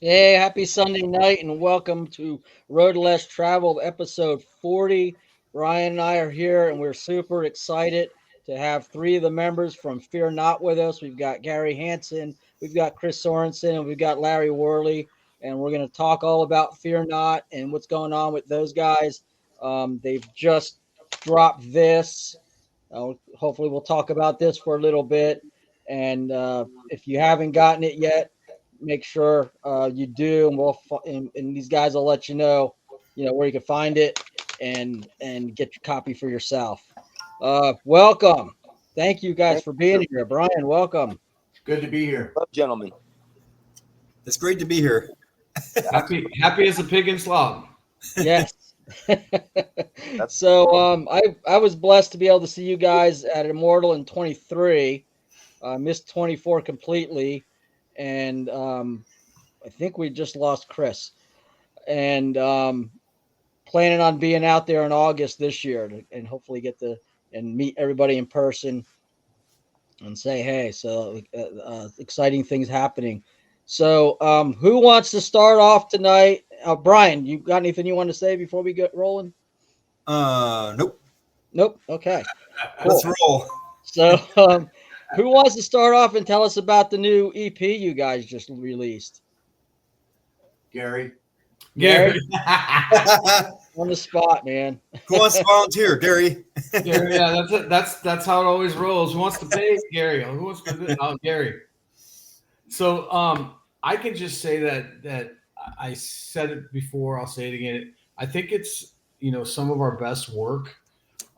Hey, happy Sunday night and welcome to Road Less Traveled episode 40. Ryan and I are here and we're super excited to have three of the members from Fear Not with us. We've got Gary Hanson, we've got Chris Sorensen, and we've got Larry Worley. And we're going to talk all about Fear Not and what's going on with those guys. They've just dropped this. Hopefully, we'll talk about this for a little bit. And if you haven't gotten it yet, make sure you do, and and these guys will let you know where you can find it and get your copy for yourself. Welcome, thank you guys Thank for being you. here. Brian, welcome. Good to be here. Hello, gentlemen. It's great to be here. Happy as a pig in slop. Yes. So I was blessed to be able to see you guys at Immortal in 23. Missed 24 completely, and I think we just lost Chris. And planning on being out there in August this year and hopefully get to and meet everybody in person and say hey. So exciting things happening. So who wants to start off tonight? Brian, you got anything you want to say before we get rolling? Nope. Nope. Okay. Cool. Let's roll. So who wants to start off and tell us about the new EP you guys just released? Gary. Gary? Who On the spot, man. wants to volunteer? Gary. Gary, yeah, that's it. That's how it always rolls. Who wants to pay? Gary. Who wants to do it? Oh, Gary. So I can just say that I said it before, I'll say it again. I think it's some of our best work.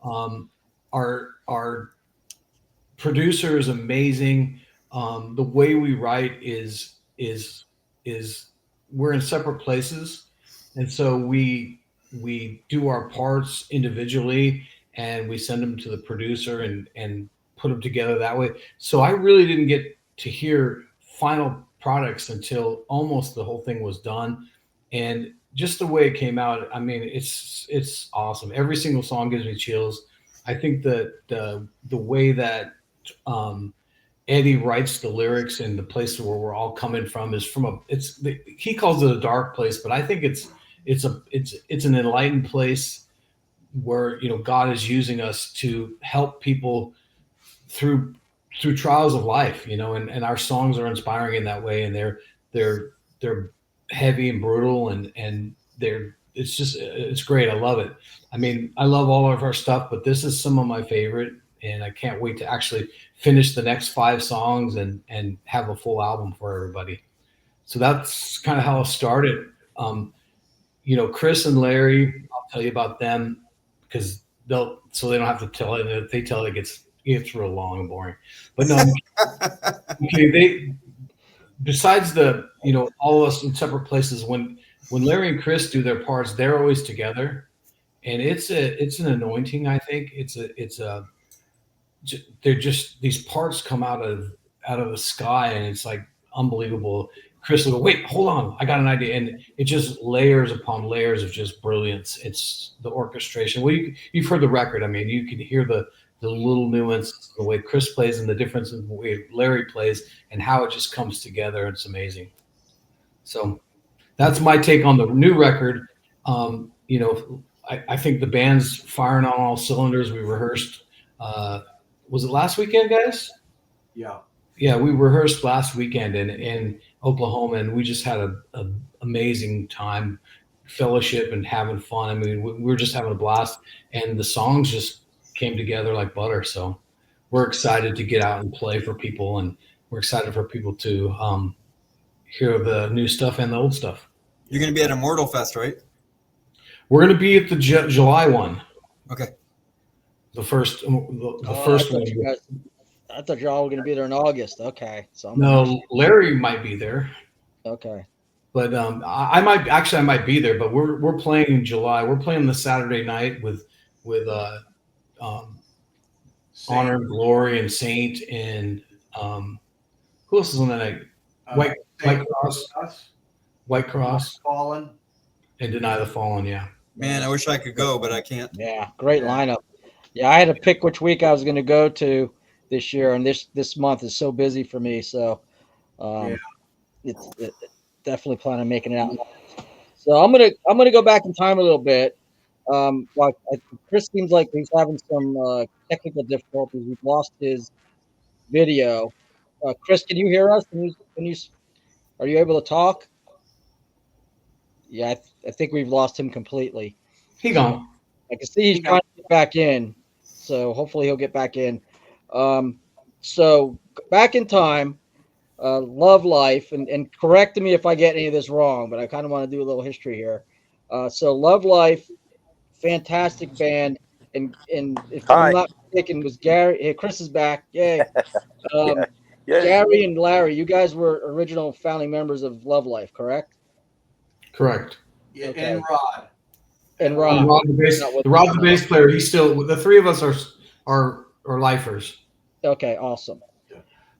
Our producer is amazing. The way we write is we're in separate places, and so we do our parts individually and we send them to the producer and put them together that way. So I really didn't get to hear final products until almost the whole thing was done, and just the way it came out, I mean, it's awesome. Every single song gives me chills. I think that the way that Eddie writes the lyrics and the place where we're all coming from is he calls it a dark place, but I think it's an enlightened place where God is using us to help people through trials of life, and our songs are inspiring in that way, and they're heavy and brutal, and it's great. I love it. I mean, I love all of our stuff, but this is some of my favorite, and I can't wait to actually finish the next 5 songs and have a full album for everybody. So that's kind of how it started. Chris and Larry, I'll tell you about them because they don't have to tell it. If they tell it, it gets real long and boring. But no, okay, besides all of us in separate places, when Larry and Chris do their parts, they're always together, and it's an anointing. I think they're just, these parts come out of the sky, and it's like unbelievable. Chris will go, wait, hold on, I got an idea, and it just layers upon layers of just brilliance. It's the orchestration. Well, you've heard the record. I mean, you can hear the little nuance, the way Chris plays, and the difference in the way Larry plays, and how it just comes together. It's amazing. So that's my take on the new record. I think the band's firing on all cylinders. We rehearsed. Was it last weekend, guys? Yeah. Yeah, we rehearsed last weekend in Oklahoma, and we just had a amazing time, fellowship and having fun. I mean, we were just having a blast, and the songs just came together like butter. So we're excited to get out and play for people, and we're excited for people to hear the new stuff and the old stuff. You're going to be at Immortal Fest, right? We're going to be at the July one. Okay. The first one. I thought y'all were going to be there in August. Okay. So No, Larry might be there. Okay. But I might be there. But we're playing in July. We're playing the Saturday night with Honor and Glory and Saint and who else is on that night? White Cross, Fallen, and Deny the Fallen. Yeah. Man, I wish I could go, but I can't. Yeah. Great lineup. Yeah. I had to pick which week I was going to go to this year, and this month is so busy for me. So definitely plan on making it out. So I'm gonna go back in time a little bit. Like Chris seems like he's having some technical difficulties. We've lost his video. Chris, can you hear us? Are you able to talk? Yeah, I think we've lost him completely. He gone. I can see he's trying to get back in, so hopefully he'll get back in. So back in time, Love Life, and correct me if I get any of this wrong, but I kind of want to do a little history here. So Love Life, fantastic band, and if I'm Hi. not mistaken, was Gary. Hey, Chris is back. Yay. Yeah. Gary and Larry, you guys were original founding members of Love Life, correct? Correct. Yeah, Okay. and Rod. And Rod, Rob. the bass player. He's still. The three of us are lifers. Okay, awesome.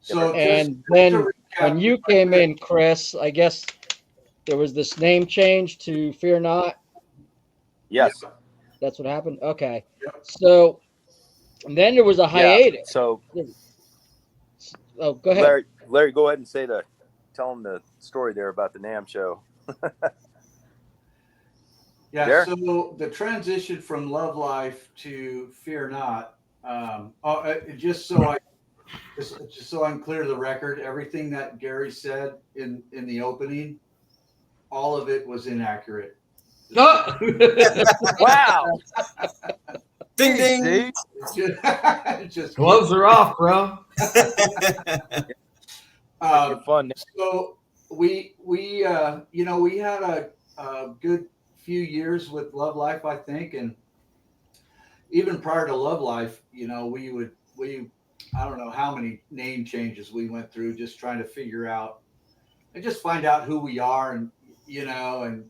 So And just then to recap, when you came in, Chris, I guess there was this name change to Fear Not. Yes. That's what happened. Okay. Yep. So and then there was a hiatus. So Oh, go ahead. Larry, go ahead and tell them the story there about the NAMM show. yeah. There? So the transition from Love Life to Fear Not. Just so I'm clear to the record, everything that Gary said in the opening, all of it was inaccurate. Oh! Wow. Ding ding. See? Just Gloves are off, bro. Fun. So we had a good few years with Love Life, I think, and even prior to Love Life, we I don't know how many name changes we went through just trying to figure out and just find out who we are, and and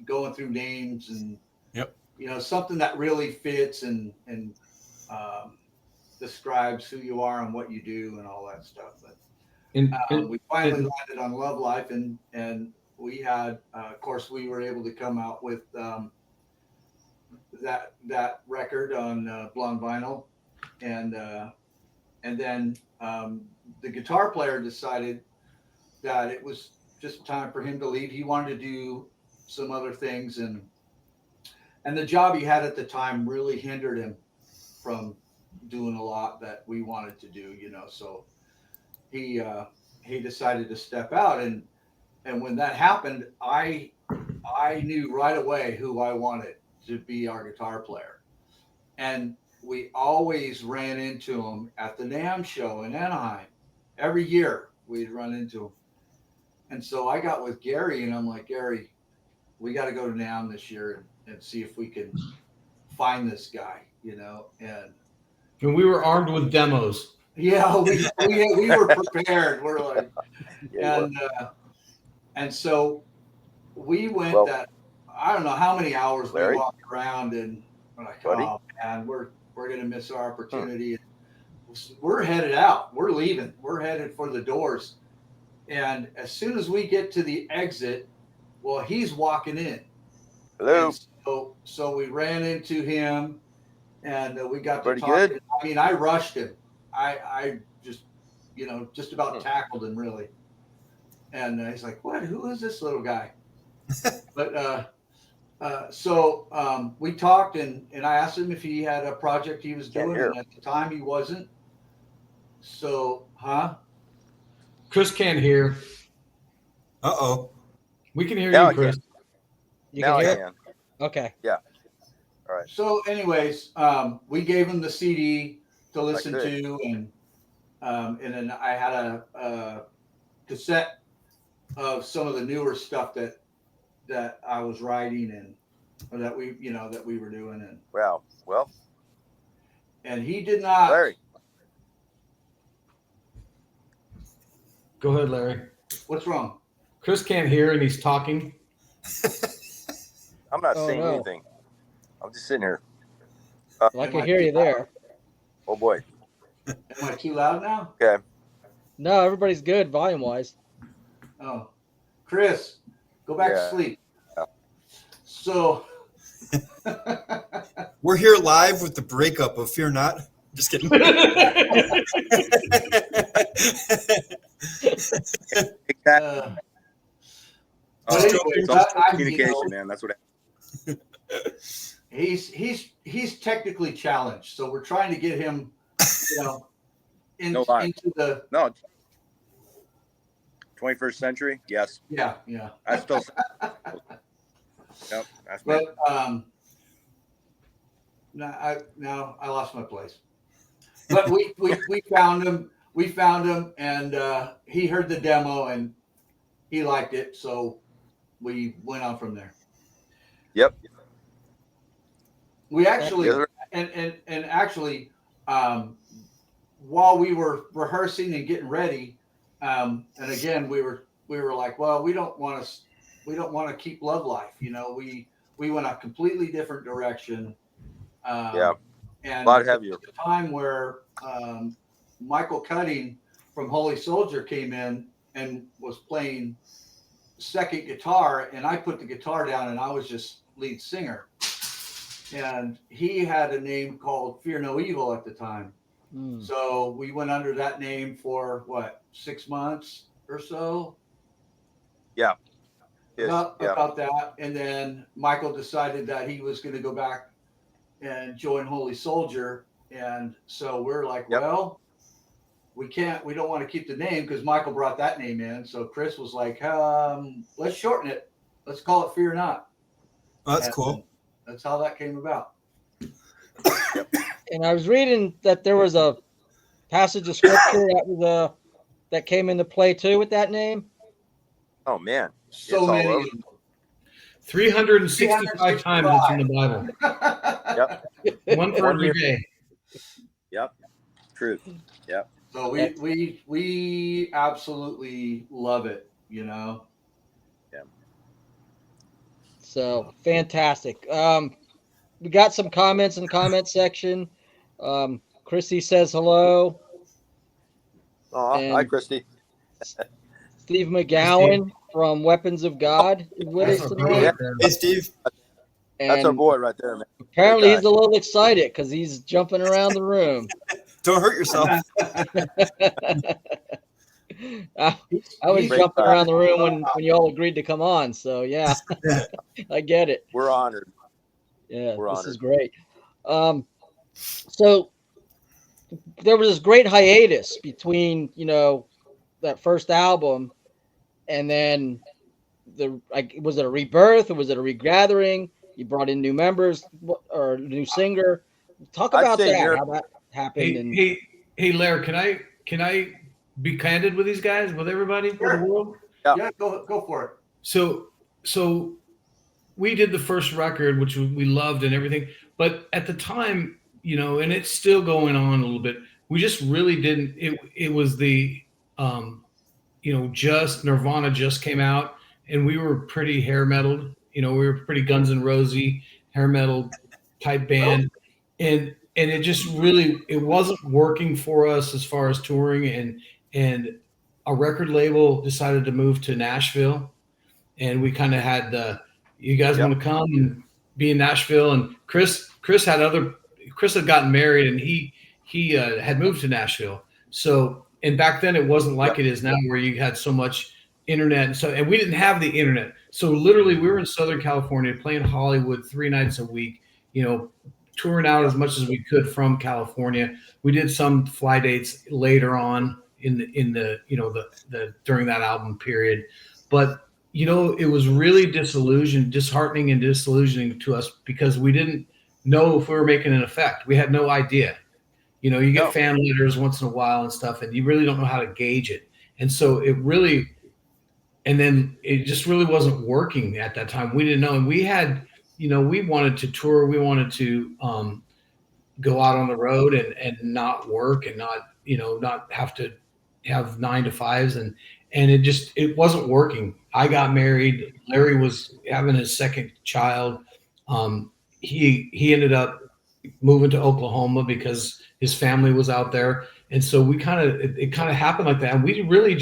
going through names and Yep. Something that really fits and describes who you are and what you do and all that stuff. But we finally landed on Love Life, and we had, of course, we were able to come out with that record on Blonde Vinyl, and then the guitar player decided that it was just time for him to leave. He wanted to do some other things, and the job he had at the time really hindered him from doing a lot that we wanted to do, so he decided to step out, and when that happened, I knew right away who I wanted to be our guitar player, and we always ran into him at the NAMM show in Anaheim. Every year we'd run into him, and so I got with Gary, and I'm like, Gary, we got to go to NAMM this year and see if we can find this guy, and we were armed with demos. yeah, we were prepared. We're like, Yeah, and so we went I don't know how many hours Larry? we walked around, and we're like, Buddy? oh man, we're gonna miss our opportunity. We're headed out. We're leaving. We're headed for the doors, and as soon as we get to the exit, well, he's walking in. Hello. So we ran into him, and we got to Pretty talk. good. I mean, I rushed him. I just, just about tackled him, really. And he's like, "What? Who is this little guy?" But so we talked, and I asked him if he had a project he was doing, and at the time he wasn't. So, Chris can't hear. Uh-oh. We can hear Now you, I Chris. You Now can I hear? can. Okay. All right. So, anyways, we gave him the CD to listen to, and then I had a cassette of some of the newer stuff that I was writing and that we were doing, and Wow. Well, he did not. Larry. Go ahead, Larry. What's wrong? Chris can't hear, and he's talking. I'm not Oh, saying no. anything. I'm just sitting here. Well, I can hear you there. Oh boy. Am I too loud now? Okay. No, everybody's good volume wise. Oh, Chris, go back to sleep. Yeah. So We're here live with the breakup of Fear Not. Just kidding. Exactly. But It's anyways, all I communication, man. That's what. he's technically challenged, so we're trying to get him, No lie. into the No. 21st century. Yes. yeah. I still. Yep. That's me. But now I lost my place. But we found him. We found him, and he heard the demo and he liked it, so we went on from there. Yep. We actually Yes, sir. and actually, while we were rehearsing and getting ready, and again we were like, well, we don't want to keep Love Life. We went a completely different direction. Yeah. And A lot heavier. at the time where Michael Cutting from Holy Soldier came in and was playing second guitar, and I put the guitar down and I was just lead singer. And he had a name called Fear No Evil at the time. So we went under that name for 6 months or so? Yeah. About that. And then Michael decided that he was going to go back and join Holy Soldier. And so we're like, well, we don't want to keep the name because Michael brought that name in. So Chris was like, let's shorten it. Let's call it Fear Not. Oh, that's cool. That's how that came about. And I was reading that there was a passage of scripture that came into play too with that name. Oh man. So It's all many. over. 365 times it's in the Bible. Yep. One for every day. Yep. Truth. Yep. So we absolutely love it, Yeah. So fantastic. We got some comments in the comment section. Christy says hello. Oh, hi, Christy. Steve McGowan from Weapons of God is with That's us our tonight. brother there. Hey, Steve. That's our And boy right there, man. apparently Good he's a little excited because he's jumping around the room. Don't hurt yourself. I was Great jumping guy. around the room when you all agreed to come on. So yeah, I get it. We're honored. Yeah, We're this honored. is great. So there was this great hiatus between that first album and then was it a rebirth or was it a regathering? You brought in new members or a new singer. Talk I'd about say that. How that happened. Hey, Larry, can I be candid with these guys, with everybody, with the world? Yeah, go for it. So we did the first record, which we loved and everything, but at the time, and it's still going on a little bit. We just really didn't. It was the, just Nirvana just came out, and we were pretty hair metal. We were pretty Guns N' Roses hair metal type band, and it just really it wasn't working for us as far as touring, and a record label decided to move to Nashville, and we kind of had you guys want to come and be in Nashville, and Chris had gotten married, and he had moved to Nashville. So, and back then it wasn't like it is now, where you had so much internet, and we didn't have the internet. So literally, we were in Southern California playing Hollywood 3 nights a week, touring out as much as we could from California. We did some fly dates later on in the during that album period, but it was really disheartening and disillusioning to us because we didn't know if we were making an effect. We had no idea. You get fan letters once in a while and stuff, and you really don't know how to gauge it. And so then it just really wasn't working at that time. We didn't know. And we had, we wanted to tour. We wanted to go out on the road and not work and not have to have 9 to 5s. And it wasn't working. I got married. Larry was having his second child. He ended up moving to Oklahoma because his family was out there. And so it kind of happened like that. And we really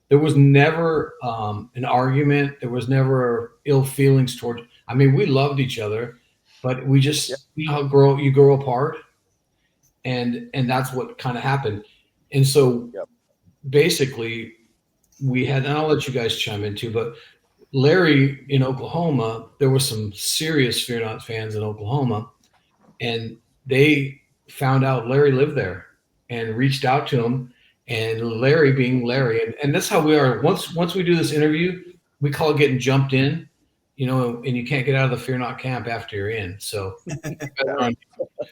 there was never an argument. There was never ill feelings toward. I mean, we loved each other, but we just you grow apart, and that's what kind of happened. And so basically, we had, and I'll let you guys chime in too, but Larry in Oklahoma, there were some serious Fear Not fans in Oklahoma, and they found out Larry lived there and reached out to him. And Larry, being Larry, and that's how we are. Once we do this interview, we call it getting jumped in, and you can't get out of the Fear Not camp after you're in. So,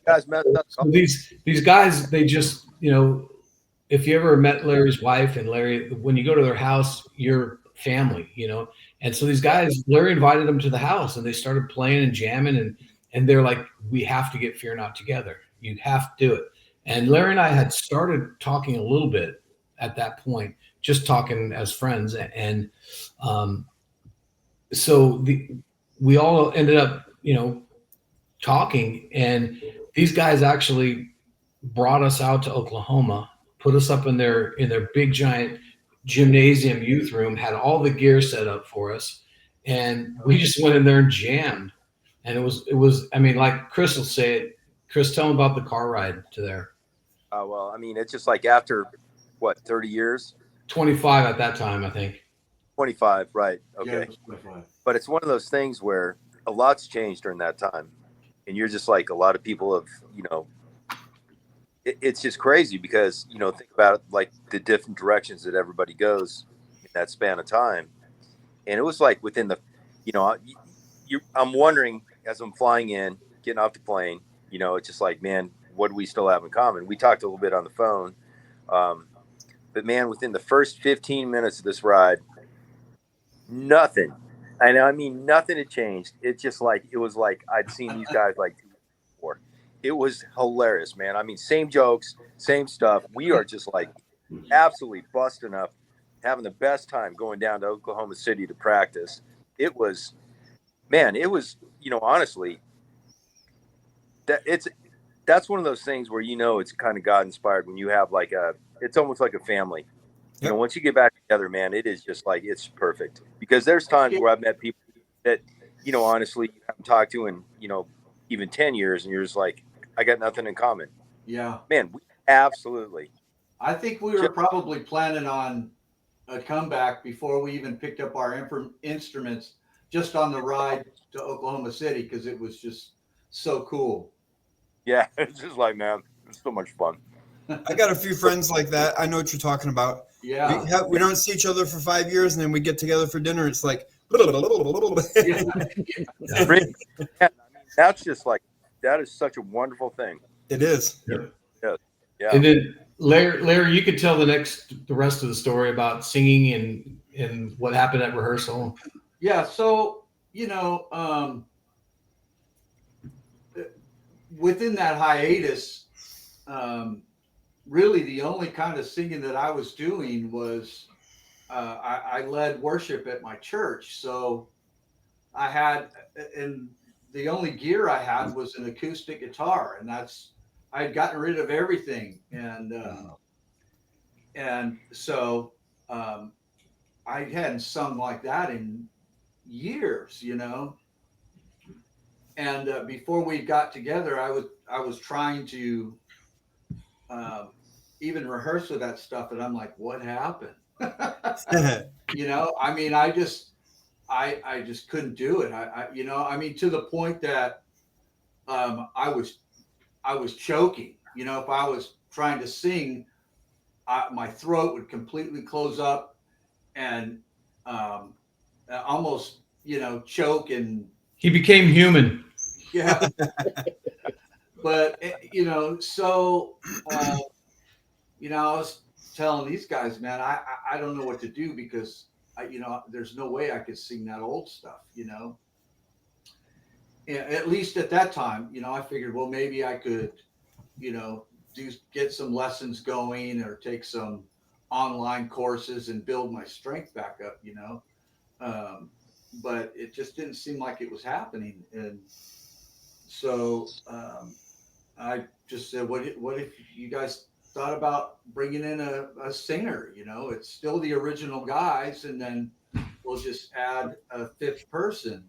Guys messed up. so these guys, they just, if you ever met Larry's wife and Larry, when you go to their house, you're family, And so these guys, Larry invited them to the house and they started playing and jamming and they're like, we have to get Fear Not together. You have to do it. And Larry and I had started talking a little bit at that point, just talking as friends. And so we all ended up, talking, and these guys actually brought us out to Oklahoma, put us up in their big giant gymnasium youth room, had all the gear set up for us, and we just went in there and jammed. And it was I mean, like Chris will say it. Chris, tell them about the car ride to there. Well, I mean, it's just like after what, 30 years? 25 at that time, I think. 25, right? Okay. Yeah, but it's one of those things where a lot's changed during that time, and you're just like, a lot of people have, it's just crazy because, think about it, like the different directions that everybody goes in that span of time. And it was like within the, I'm wondering as I'm flying in, getting off the plane, it's just like, man, what do we still have in common? We talked a little bit on the phone. But man, within the first 15 minutes of this ride, nothing. And I mean, nothing had changed. It's just like, it was like I'd seen these guys like 2 weeks before. It was hilarious, man. I mean, same jokes, same stuff. We are just like absolutely busting up, having the best time going down to Oklahoma City to practice. It was, man, honestly, that's one of those things where, it's kind of God inspired when you have it's almost like a family. Yep. Once you get back together, man, it is just like, it's perfect. Because there's times where I've met people that, honestly, you haven't talked to in, even 10 years, and you're just like, I got nothing in common. Yeah. Man, we absolutely. I think we were probably planning on a comeback before we even picked up our instruments, just on the ride to Oklahoma City, because it was just so cool. Yeah, it's just like, man, it's so much fun. I got a few friends like that. I know what you're talking about. Yeah. We don't see each other for 5 years, and then we get together for dinner. It's like, Yeah. That's just like, that is such a wonderful thing. It is. Yeah. And then Larry, you could tell the rest of the story about singing and what happened at rehearsal. Yeah. So, within that hiatus, really the only kind of singing that I was doing was I led worship at my church. So I had, and the only gear I had was an acoustic guitar, and I had gotten rid of everything. And so I hadn't sung like that in years, And before we got together, I was trying to even rehearse with that stuff, and I'm like, what happened? I mean, I just couldn't do it. I mean, to the point that I was choking. If I was trying to sing, my throat would completely close up and almost, choke. And He became human. yeah. But, so, I was telling these guys, man, I don't know what to do, because there's no way I could sing that old stuff, At least at that time, I figured, well, maybe I could, get some lessons going or take some online courses and build my strength back up, but it just didn't seem like it was happening. And so I just said, what if you guys thought about bringing in a singer? It's still the original guys, and then we'll just add a fifth person.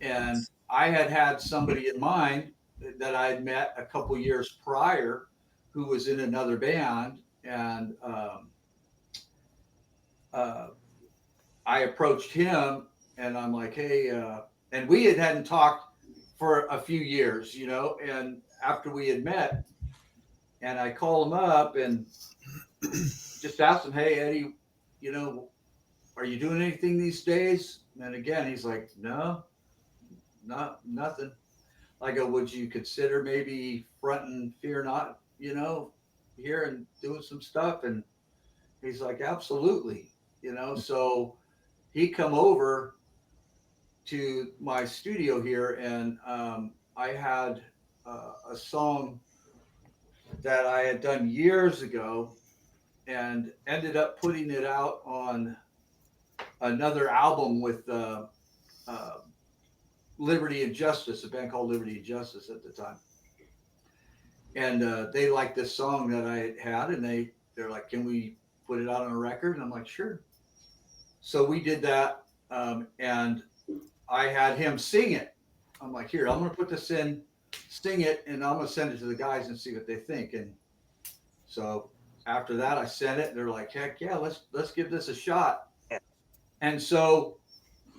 And I had somebody in mind that I had met a couple years prior who was in another band, and I approached him and I'm like, hey, and we hadn't talked for a few years, and after we had met, and I call him up and just asked him, hey, Eddie, you know, are you doing anything these days? And again, he's like, no, nothing. I go, would you consider maybe fronting Fear Not, here and doing some stuff? And he's like, absolutely, So he come over to my studio here, and I had a song that I had done years ago, and ended up putting it out on another album with uh, Liberty and Justice, a band called Liberty and Justice at the time. And they liked this song that I had, and they're like, "Can we put it out on a record?" And I'm like, "Sure." So we did that, and I had him sing it. I'm like, "Here, I'm going to put this in, sing it, and I'm going to send it to the guys and see what they think." And so after that, I sent it. They're like, "Heck yeah, let's give this a shot." And so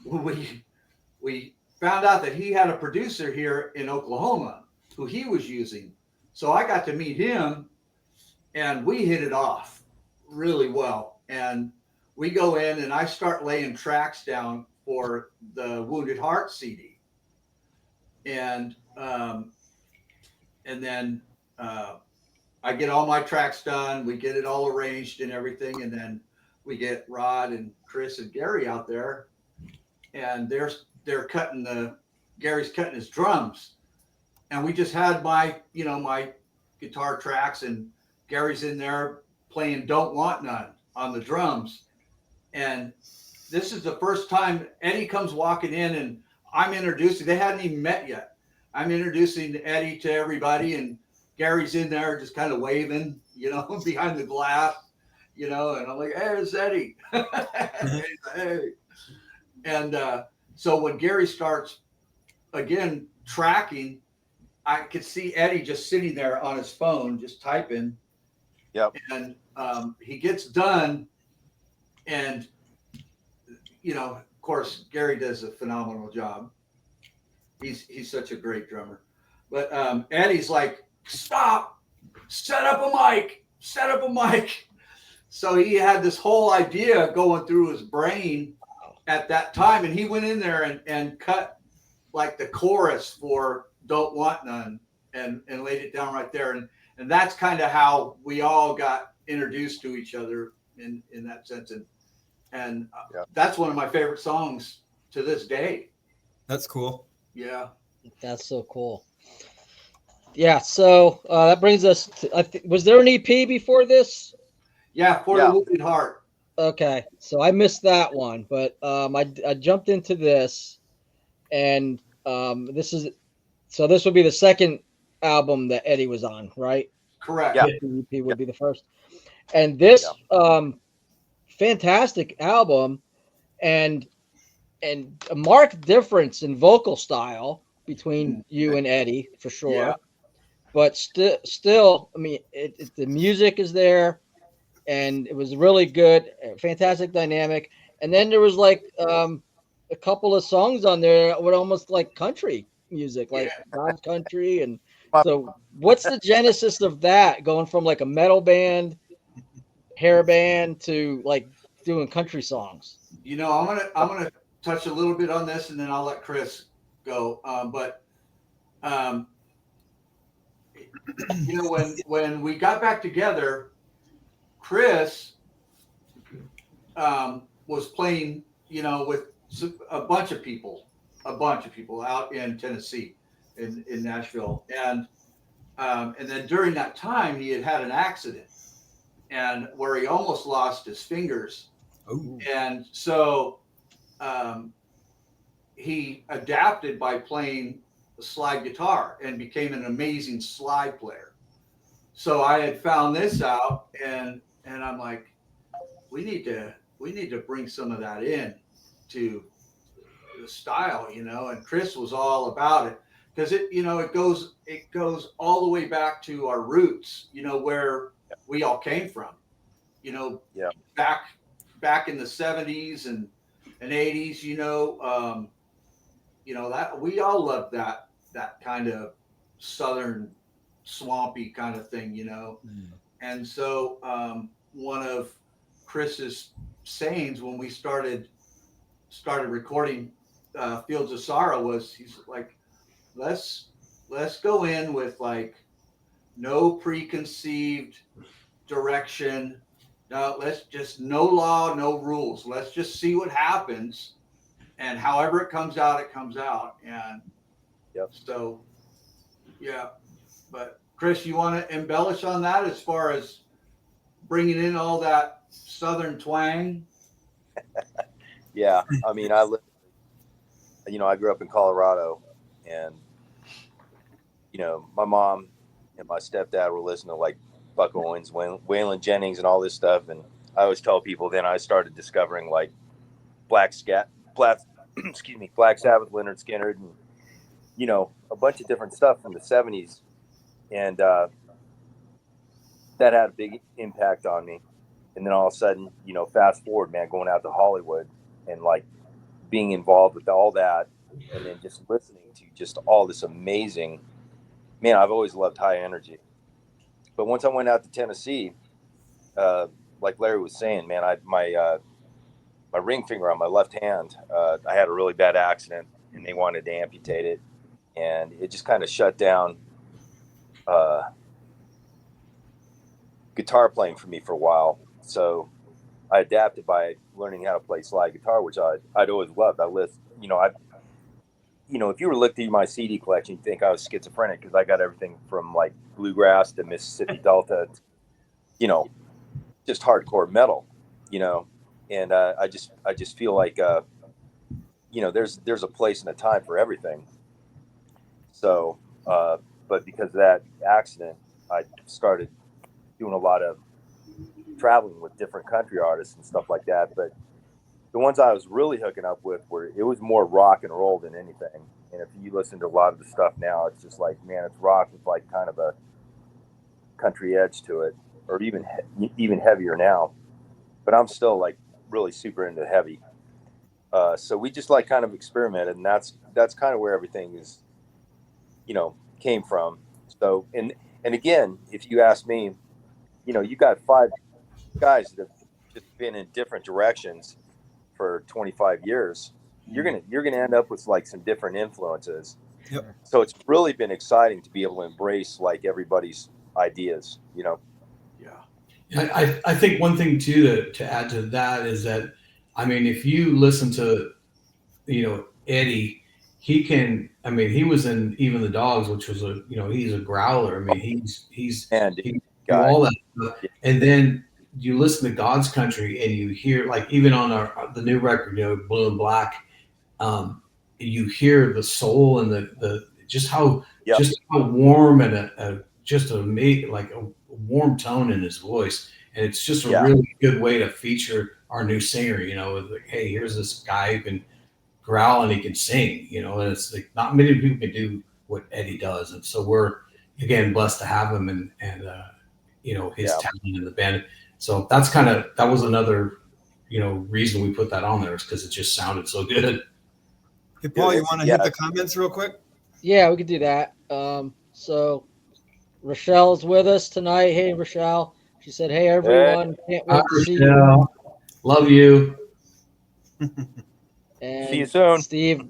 we found out that he had a producer here in Oklahoma who he was using. So I got to meet him, and we hit it off really well. And we go in, and I start laying tracks down for the Wounded Heart CD. And then I get all my tracks done. We get it all arranged and everything. And then we get Rod and Chris and Gary out there, and they're cutting Gary's cutting his drums. And we just had my guitar tracks, and Gary's in there playing Don't Want None on the drums. And this is the first time Eddie comes walking in, and I'm introducing, they hadn't even met yet. I'm introducing Eddie to everybody, and Gary's in there just kind of waving, behind the glass, and I'm like, "Hey, it's Eddie." Hey. And so when Gary starts again tracking, I could see Eddie just sitting there on his phone, just typing. Yep. And he gets done, and of course, Gary does a phenomenal job. He's such a great drummer. But Eddie's like, "Stop! Set up a mic! Set up a mic!" So he had this whole idea going through his brain at that time, and he went in there and cut like the chorus for Don't Want None and laid it down right there. And that's kind of how we all got introduced to each other in that sense. And that's one of my favorite songs to this day. That's cool. Yeah. That's so cool. Yeah. So that brings us to, was there an EP before this? Yeah. For the Wounded Heart. Okay. So I missed that one, but I jumped into this, and this would be the second album that Eddie was on, right? Correct. Yeah. The EP would be the first. And this fantastic album, and a marked difference in vocal style between you and Eddie, for sure. Yeah. But still, I mean, the music is there, and it was really good, fantastic dynamic. And then there was like a couple of songs on there that were almost like country music, like God's Country. And so what's the genesis of that, going from like a metal band, hair band, to like doing country songs? I'm gonna touch a little bit on this, and then I'll let Chris go. When we got back together, Chris was playing, with a bunch of people out in Tennessee, in Nashville, and then during that time he had an accident, and where he almost lost his fingers. Ooh. And so he adapted by playing the slide guitar and became an amazing slide player. So I had found this out, and I'm like, we need to bring some of that in to the style, and Chris was all about it, because it goes all the way back to our roots, where we all came from, back in the 70s, and and 80s, that we all love that kind of southern swampy kind of thing, And so one of Chris's sayings when we started recording Fields of Sorrow was he's like, let's go in with like no preconceived direction. No, let's just no law, no rules. Let's just see what happens, and however it comes out, it comes out. And Yep. so, yeah. But Chris, you want to embellish on that as far as bringing in all that southern twang? Yeah, I mean, I grew up in Colorado, and my mom and my stepdad were listening to like Buck Owens, Waylon Jennings, and all this stuff. And I always tell people, then I started discovering like Black Black Sabbath, Leonard Skinner, and a bunch of different stuff from the '70s, and that had a big impact on me. And then all of a sudden, fast forward, man, going out to Hollywood and like being involved with all that, and then just listening to just all this amazing, man, I've always loved high energy. But once I went out to Tennessee, like Larry was saying, man, my ring finger on my left hand, I had a really bad accident, and they wanted to amputate it, and it just kind of shut down guitar playing for me for a while. So I adapted by learning how to play slide guitar, which I'd always loved. If you were looking through my CD collection, you'd think I was schizophrenic because I got everything from like bluegrass to Mississippi Delta, just hardcore metal, and I just feel like there's a place and a time for everything. So, but because of that accident, I started doing a lot of traveling with different country artists and stuff like that. But the ones I was really hooking up with it was more rock and roll than anything. And if you listen to a lot of the stuff now, it's just like, man, it's rock with like kind of a country edge to it, or even heavier now. But I'm still like really super into heavy. So we just like kind of experimented, and that's kind of where everything is, came from. So, and again, if you ask me, you got 5 guys that have just been in different directions for 25 years. You're gonna end up with like some different influences. Yep. So it's really been exciting to be able to embrace like everybody's ideas. Yeah. I think one thing too to add to that is that, I mean, if you listen to Eddie, he was in Even the Dogs, which was he's a growler. I mean, he do all that stuff. Yeah. And then you listen to God's Country and you hear, like, even on the new record, Blue and Black, you hear the soul and the just how warm and just like a warm tone in his voice. And it's just a really good way to feature our new singer, like, hey, here's this guy who can growl and he can sing, and it's like not many people can do what Eddie does. And so we're, again, blessed to have him and his talent in the band. So that was another, reason we put that on there, is because it just sounded so good. Hey, Paul, you want to hit the comments real quick? Yeah, we could do that. So Rochelle's with us tonight. Hey, Rochelle. She said, hey, everyone. Can't wait to see you. Love you. And see you soon. Steve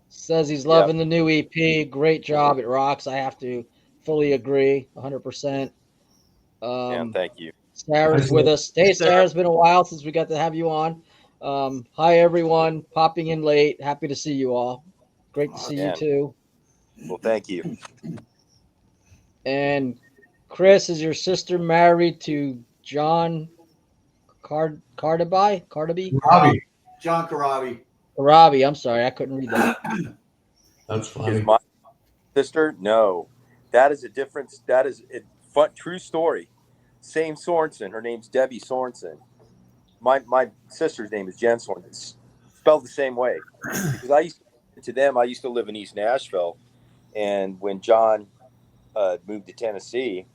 says he's loving the new EP. Great job. It rocks. I have to fully agree 100%. Thank you. Sarah's with us. Hey, Sarah, it's been a while since we got to have you on. Hi, everyone. Popping in late. Happy to see you all. Great to see you, too. Well, thank you. And Chris, is your sister married to John Cardaby? John Corabi. Corabi. I'm sorry. I couldn't read that. That's funny. Is my sister? No. That is a difference. That is a true story. Same Sorensen. Her name's Debbie Sorensen. My sister's name is Jen Sorensen. It's spelled the same way. Because I used to live in East Nashville, and when John moved to Tennessee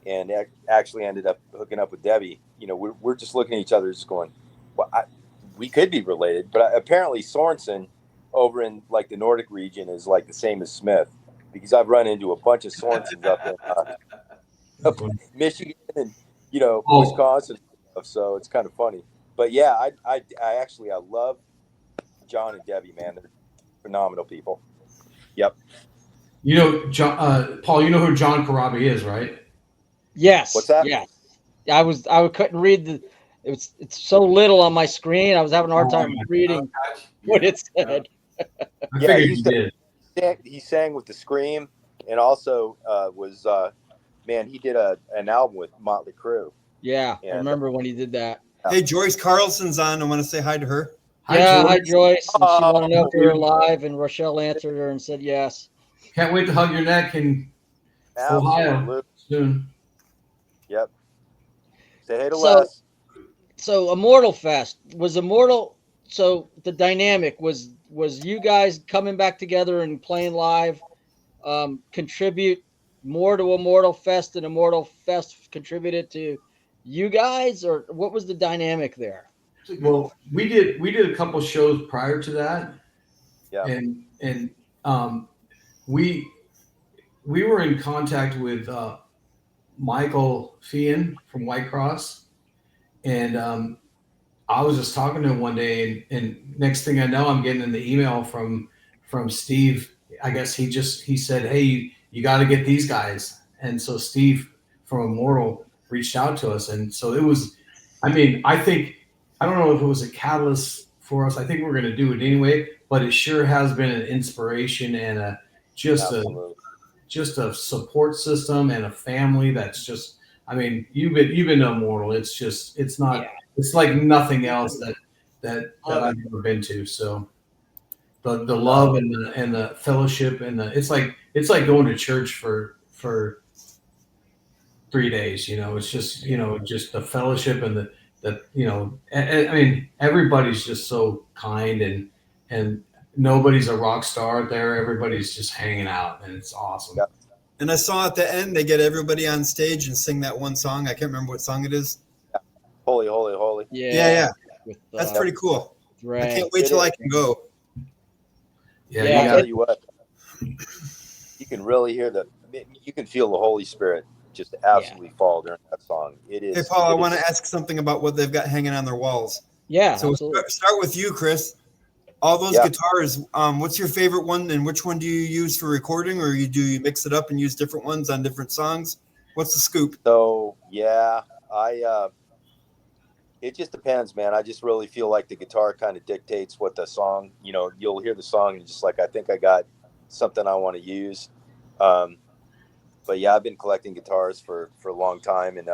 and actually ended up hooking up with Debbie, we're just looking at each other just going, well, we could be related, but apparently Sorensen over in like the Nordic region is like the same as Smith, because I've run into a bunch of Sorensens up in Michigan and Wisconsin and stuff, so it's kind of funny. But yeah, I actually I love John and Debbie, man. They're phenomenal people. Yep. Paul, you know who John Corabi is, right? Yes. What's that? Yes. I couldn't read it's so little on my screen. I was having a hard time reading what it said. I figured you did. He sang with the Scream, and also he did an album with Motley Crue. Yeah, I remember when he did that. Hey, Joyce Carlson's on. I want to say hi to her. Hi, Joyce. And she wanted to know if we were live, and Rochelle answered her and said yes. Can't wait to hug your neck in Ohio soon. Yep. Say hey to Les. So Immortal Fest was Immortal. So the dynamic was you guys coming back together and playing live, contribute more to Immortal Fest than Immortal Fest contributed to you guys, or what was the dynamic there? Well, we did a couple shows prior to that. Yeah. And we were in contact with Michael Fian from White Cross, and I was just talking to him one day, and next thing I know, I'm getting an email from Steve. I guess he said, "Hey, you got to get these guys." And so Steve from Immortal reached out to us, and so it was. I mean, I don't know if it was a catalyst for us. I think we're going to do it anyway, but it sure has been an inspiration and just a support system and a family that's just. I mean, you've been to Immortal. It's not. Yeah. It's like nothing else that I've ever been to. So the love and the fellowship and it's like going to church for 3 days. It's just just the fellowship and I mean, everybody's just so kind and nobody's a rock star out there. Everybody's just hanging out, and it's awesome. Yep. And I saw at the end they get everybody on stage and sing that one song. I can't remember what song it is. Holy, holy, holy. Yeah. That's pretty cool. Right. I can't wait till I can go. Yeah. I'll tell you what. You can really hear you can feel the Holy Spirit just absolutely fall during that song. It is. Hey, Paul, I want to ask something about what they've got hanging on their walls. Yeah. So start with you, Chris. All those guitars, what's your favorite one, and which one do you use for recording, or do you mix it up and use different ones on different songs? What's the scoop? So, it just depends, man. I just really feel like the guitar kind of dictates what the song, you'll hear the song and just like, I think I got something I want to use. But yeah, I've been collecting guitars for a long time, and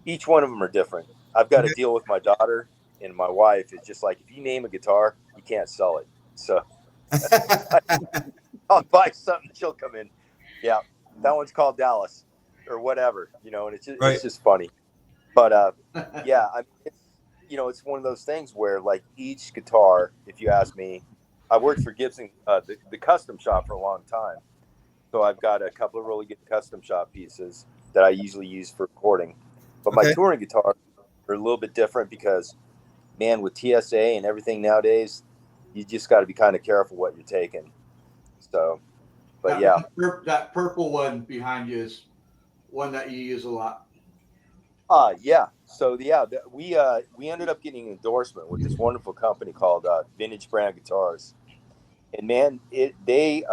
each one of them are different. I've got to deal with my daughter and my wife. It's just like, if you name a guitar, you can't sell it. So I'll buy something, she'll come in. Yeah, that one's called Dallas or whatever, and it's just funny. But it's one of those things where like each guitar, if you ask me, I worked for Gibson, the custom shop for a long time. So I've got a couple of really good custom shop pieces that I usually use for recording. But my touring guitars are a little bit different because, man, with TSA and everything nowadays, you just got to be kind of careful what you're taking. So, but that purple one behind you is one that you use a lot. Yeah. So we ended up getting an endorsement with this wonderful company called Vintage Brand Guitars, and man, they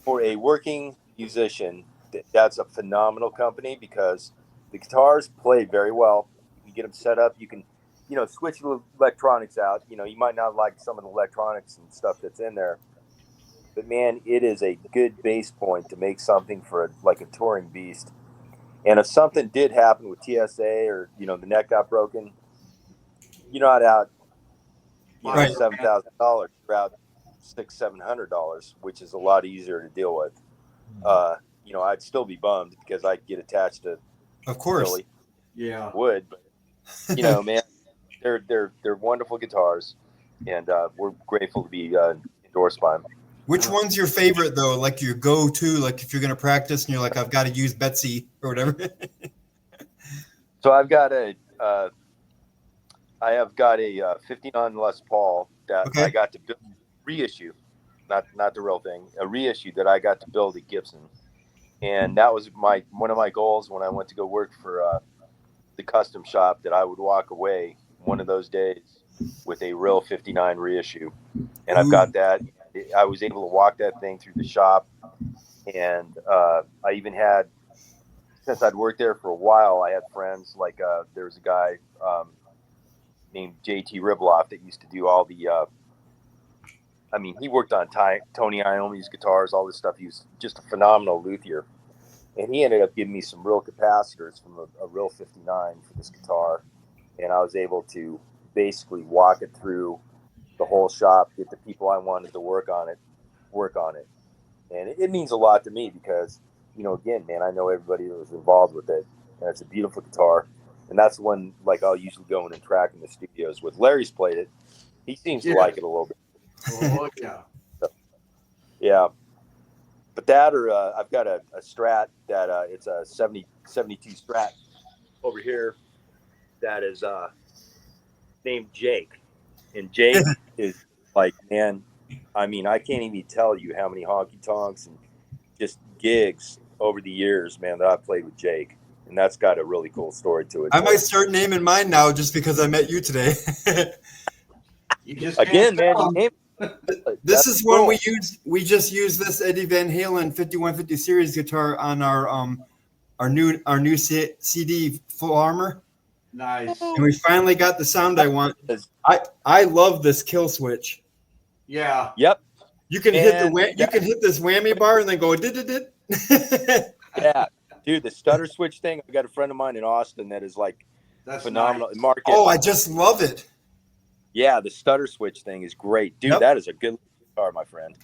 for a working musician, that's a phenomenal company because the guitars play very well. You get them set up. You can, switch the electronics out. You might not like some of the electronics and stuff that's in there, but man, it is a good base point to make something for a touring beast. And if something did happen with TSA or, the neck got broken, you're not out, $7,000. You're out $600-700, which is a lot easier to deal with. I'd still be bummed because I'd get attached to, of course, Billy. Yeah, would, but man, they're wonderful guitars, and we're grateful to be endorsed by them. Which one's your favorite though? Like your go-to, like if you're going to practice and you're like, I've got to use Betsy or whatever. So I've got a I have got a 59 Les Paul that Okay. I got to build reissue, not the real thing, a reissue that I got to build at Gibson, and that was one of my goals when I went to go work for the custom shop, that I would walk away one of those days with a real 59 reissue, and I've got that. I was able to walk that thing through the shop, and I even had, since I'd worked there for a while, I had friends like there was a guy named JT Ribloff that used to do all the he worked on Tony Iommi's guitars, all this stuff. He was just a phenomenal luthier, and he ended up giving me some real capacitors from a real 59 for this guitar, and I was able to basically walk it through the whole shop, get the people I wanted to work on it, and it means a lot to me because, again, man, I know everybody that was involved with it, and it's a beautiful guitar, and that's when, like, I'll usually go in and track in the studios. With Larry's played it, he seems to like it a little bit. Oh yeah. Yeah, but that, or I've got a Strat that it's a 72 Strat over here that is named Jake, and Jake is like, man, I can't even tell you how many honky tonks and just gigs over the years, man, that I've played with Jake, and that's got a really cool story to it. I might start naming mine now just because I met you today. You just Again, man, tell 'em. you name This That's is one cool. we just used this Eddie Van Halen 5150 series guitar on our new CD Full Armor, Nice. and we finally got the sound I want. I love this kill switch. Yeah. Yep. You can hit And you can hit this whammy bar and then go did. Yeah, dude, the stutter switch thing. I got a friend of mine in Austin that is like That's phenomenal. nice. Market. Oh, I just love it. Yeah, the stutter switch thing is great, dude. Yep. That is a good guitar, my friend.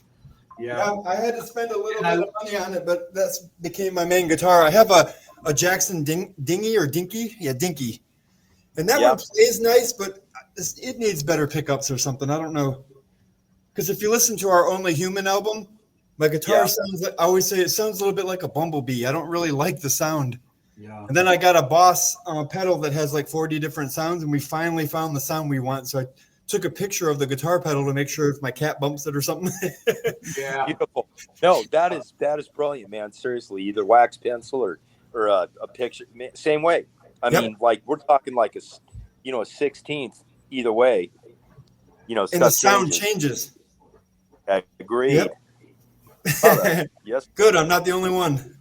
Yeah. I had to spend a little bit of money on it, but that's became my main guitar. I have a Jackson Dinky or Dinky, yeah, Dinky, and that one plays nice, but it needs better pickups or something. I don't know, because if you listen to our Only Human album, my guitar sounds like, I always say it sounds a little bit like a bumblebee. I don't really like the sound. Yeah. And then I got a Boss pedal that has like 40 different sounds, and we finally found the sound we want. So I took a picture of the guitar pedal to make sure if my cat bumps it or something. Yeah. Beautiful. No, that is brilliant, man. Seriously, either wax pencil or a picture. Same way. I mean, like, we're talking like a 16th either way. And stuff the sound changes. changes. Agreed. Yep. Yes. Good. I'm not the only one.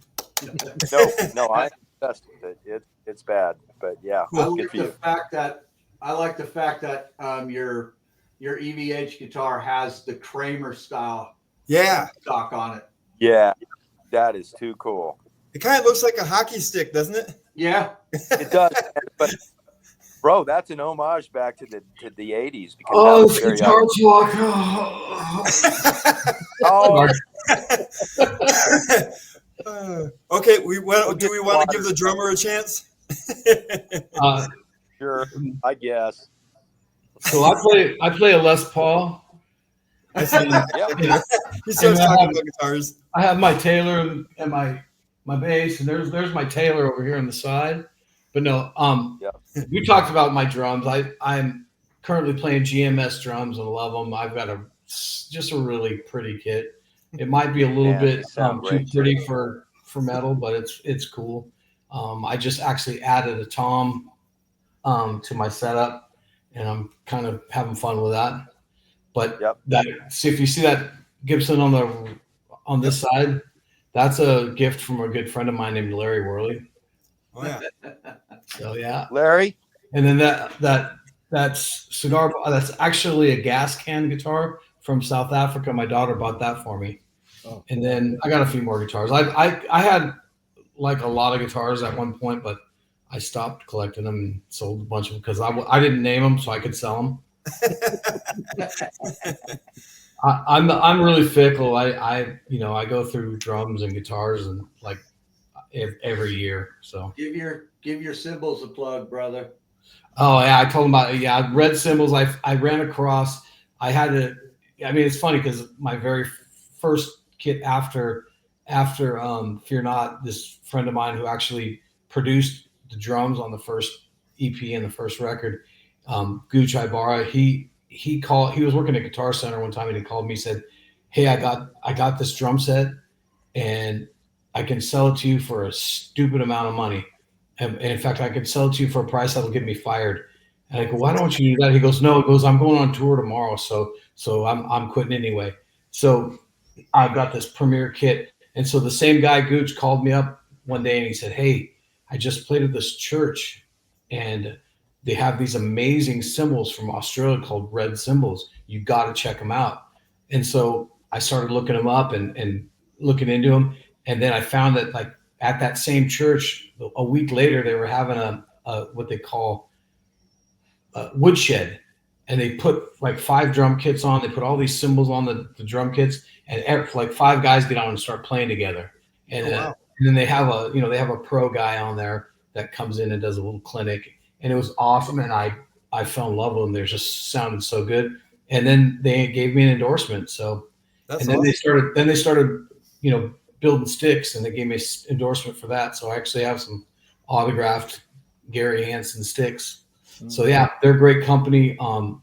No, I obsessed with it. It's bad, but yeah, I good like for the you. fact that your EVH guitar has the Kramer style Yeah. stock on it. Yeah, that is too cool. It kind of looks like a hockey stick, doesn't it? Yeah. It does, but bro, that's an homage back to the 80s because Oh, that was it's very guitar talk. Okay, do we want to give the drummer a chance? Sure, I guess. So I play a Les Paul. I see. Yeah. He starts talking about guitars. I have my Taylor and my bass, and there's my Taylor over here on the side. But no, we talked about my drums. I'm currently playing GMS drums and love them. I've got just a really pretty kit. It might be a little bit too pretty for metal, but it's cool. I just actually added a tom to my setup, and I'm kind of having fun with that. But see if you see that Gibson on this side, that's a gift from a good friend of mine named Larry Worley. Oh yeah. So yeah, Larry. And then that's cigar. That's actually a gas can guitar from South Africa. My daughter bought that for me. Oh. And then I got a few more guitars. I had like a lot of guitars at one point, but I stopped collecting them and sold a bunch of them because I didn't name them so I could sell them. I'm really fickle. I go through drums and guitars and like every year. So give your cymbals a plug, brother. Oh yeah, I told him about it. Yeah, red cymbals. I ran across. I had to. I mean, it's funny because my very first kit after Fear Not, this friend of mine who actually produced the drums on the first EP and the first record, Gooch Ibarra, he was working at Guitar Center one time and he called me, said, "Hey, I got this drum set and I can sell it to you for a stupid amount of money. And in fact, I could sell it to you for a price that'll get me fired." And I go, "Why don't you do that?" He goes, "No," it goes, "I'm going on tour tomorrow. So I'm quitting anyway." So I've got this premiere kit. And so the same guy, Gooch, called me up one day and he said, "Hey, I just played at this church and they have these amazing cymbals from Australia called red cymbals. You got to check them out." And so I started looking them up and looking into them. And then I found that like at that same church, a week later, they were having a what they call a woodshed. And they put like 5 drum kits on. They put all these cymbals on the drum kits, and like 5 guys get on and start playing together. And, and then they have a pro guy on there that comes in and does a little clinic, and it was awesome. And I fell in love with them. They just sounded so good. And then they gave me an endorsement. So, and then awesome. They started, building sticks, and they gave me an endorsement for that. So I actually have some autographed Gary Hanson sticks. So yeah, they're a great company,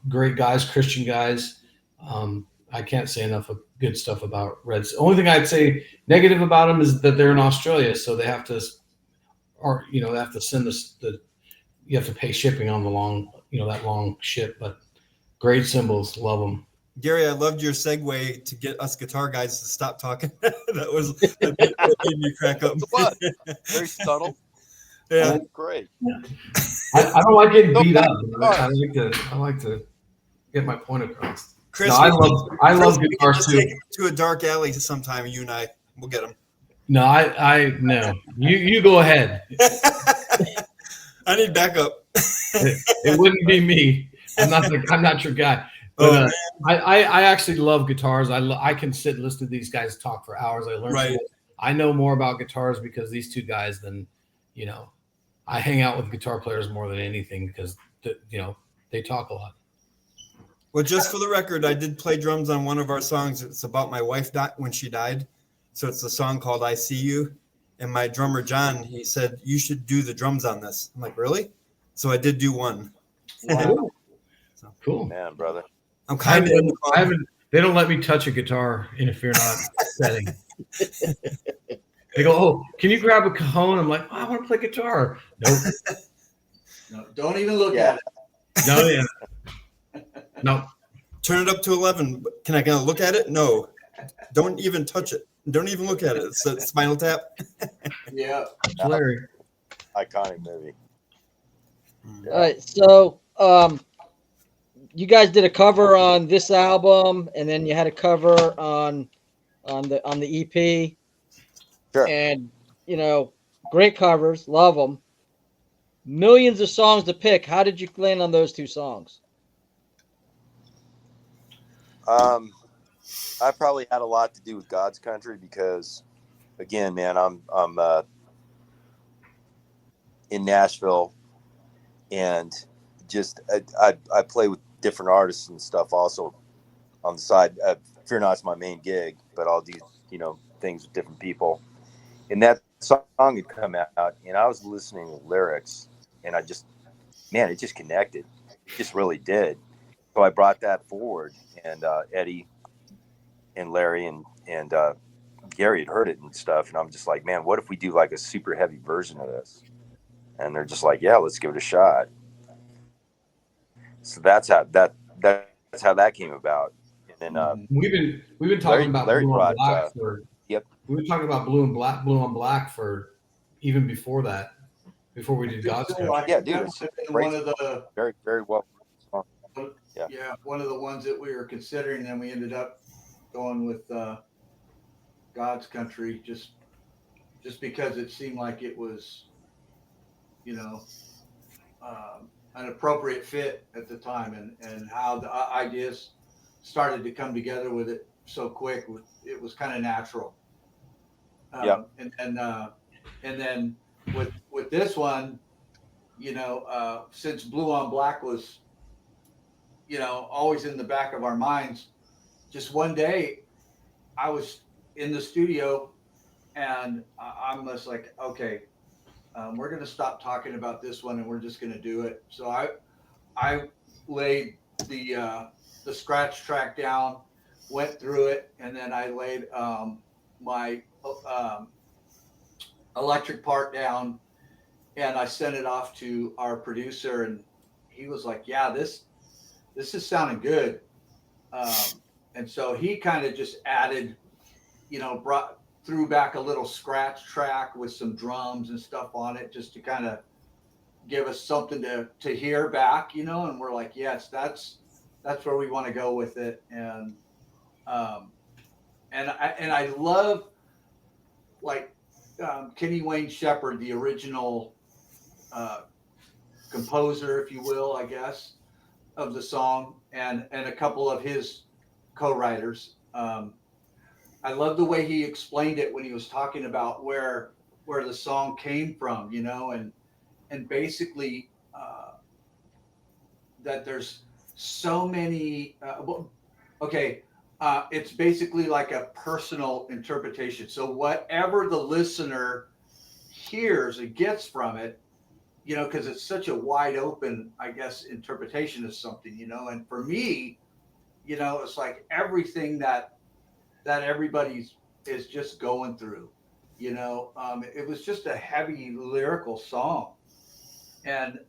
great guys, Christian guys. I can't say enough of good stuff about Reds. The only thing I'd say negative about them is that they're in Australia, so they have to, they have to send you have to pay shipping on the that long ship. But great cymbals, love them. Gary, I loved your segue to get us guitar guys to stop talking. that made me crack up. What? Very subtle. Yeah, that's great. I don't like getting beat up. I like to get my point across. Chris, no, I love guitars too. Take him to a dark alley sometime, you and we'll get him. No, no. You go ahead. I need backup. It wouldn't be me. I'm not your guy. But I actually love guitars. I can sit and listen to these guys talk for hours. I learn. Right. I know more about guitars because these two guys than I hang out with guitar players more than anything because they talk a lot. Well, just for the record, I did play drums on one of our songs. It's about my wife when she died. So it's a song called "I See You." And my drummer, John, he said, "You should do the drums on this." I'm like, "Really?" So I did do one. Wow. Cool. Man, brother. I'm kind of. They don't let me touch a guitar if you're not setting. They go, "Oh, can you grab a cajon?" I'm like, "I want to play guitar." Nope. No, don't even look at it. No, yeah. No. Turn it up to 11. Can I look at it? No. Don't even touch it. Don't even look at it. It's a Spinal Tap. Yeah. Larry. Iconic movie. Yeah. All right. So you guys did a cover on this album, and then you had a cover on the EP. Sure. And great covers, love them. Millions of songs to pick. How did you land on those 2 songs? I probably had a lot to do with God's Country because, again, man, I'm in Nashville, and just I play with different artists and stuff also on the side. Fear Not's my main gig, but I'll do things with different people. And that song had come out, and I was listening to lyrics, and it just connected. It just really did. So I brought that forward, and Eddie and Larry and Gary had heard it and stuff, and I'm just like, man, what if we do like a super heavy version of this? And they're just like, yeah, let's give it a shot. So that's how that came about. And then we've been talking about Larry Blue on Black Yep. We were talking about Blue on Black for even before that, before we did God's Country. Yeah, dude, it's one of the very, very well. Yeah, one of the ones that we were considering, and we ended up going with God's Country just because it seemed like it was, an appropriate fit at the time, and how the ideas started to come together with it so quick. It was kind of natural. Yeah. And then with this one, since Blue on Black was, always in the back of our minds, just one day I was in the studio and I'm just like, okay, we're going to stop talking about this one and we're just going to do it. So I laid the scratch track down, went through it, and then I laid my electric part down, and I sent it off to our producer, and he was like, "Yeah, this is sounding good." And so he kind of just added, threw back a little scratch track with some drums and stuff on it, just to kind of give us something to hear back, and we're like, yes, that's where we want to go with it. And I love, like, Kenny Wayne Shepherd, the original composer, if you will, I guess, of the song, and a couple of his co-writers. I love the way he explained it when he was talking about where the song came from, and basically that there's so many. It's basically like a personal interpretation. So whatever the listener hears and gets from it, because it's such a wide open, I guess, interpretation of something, And for me, it's like everything that everybody's is just going through. It was just a heavy lyrical song, and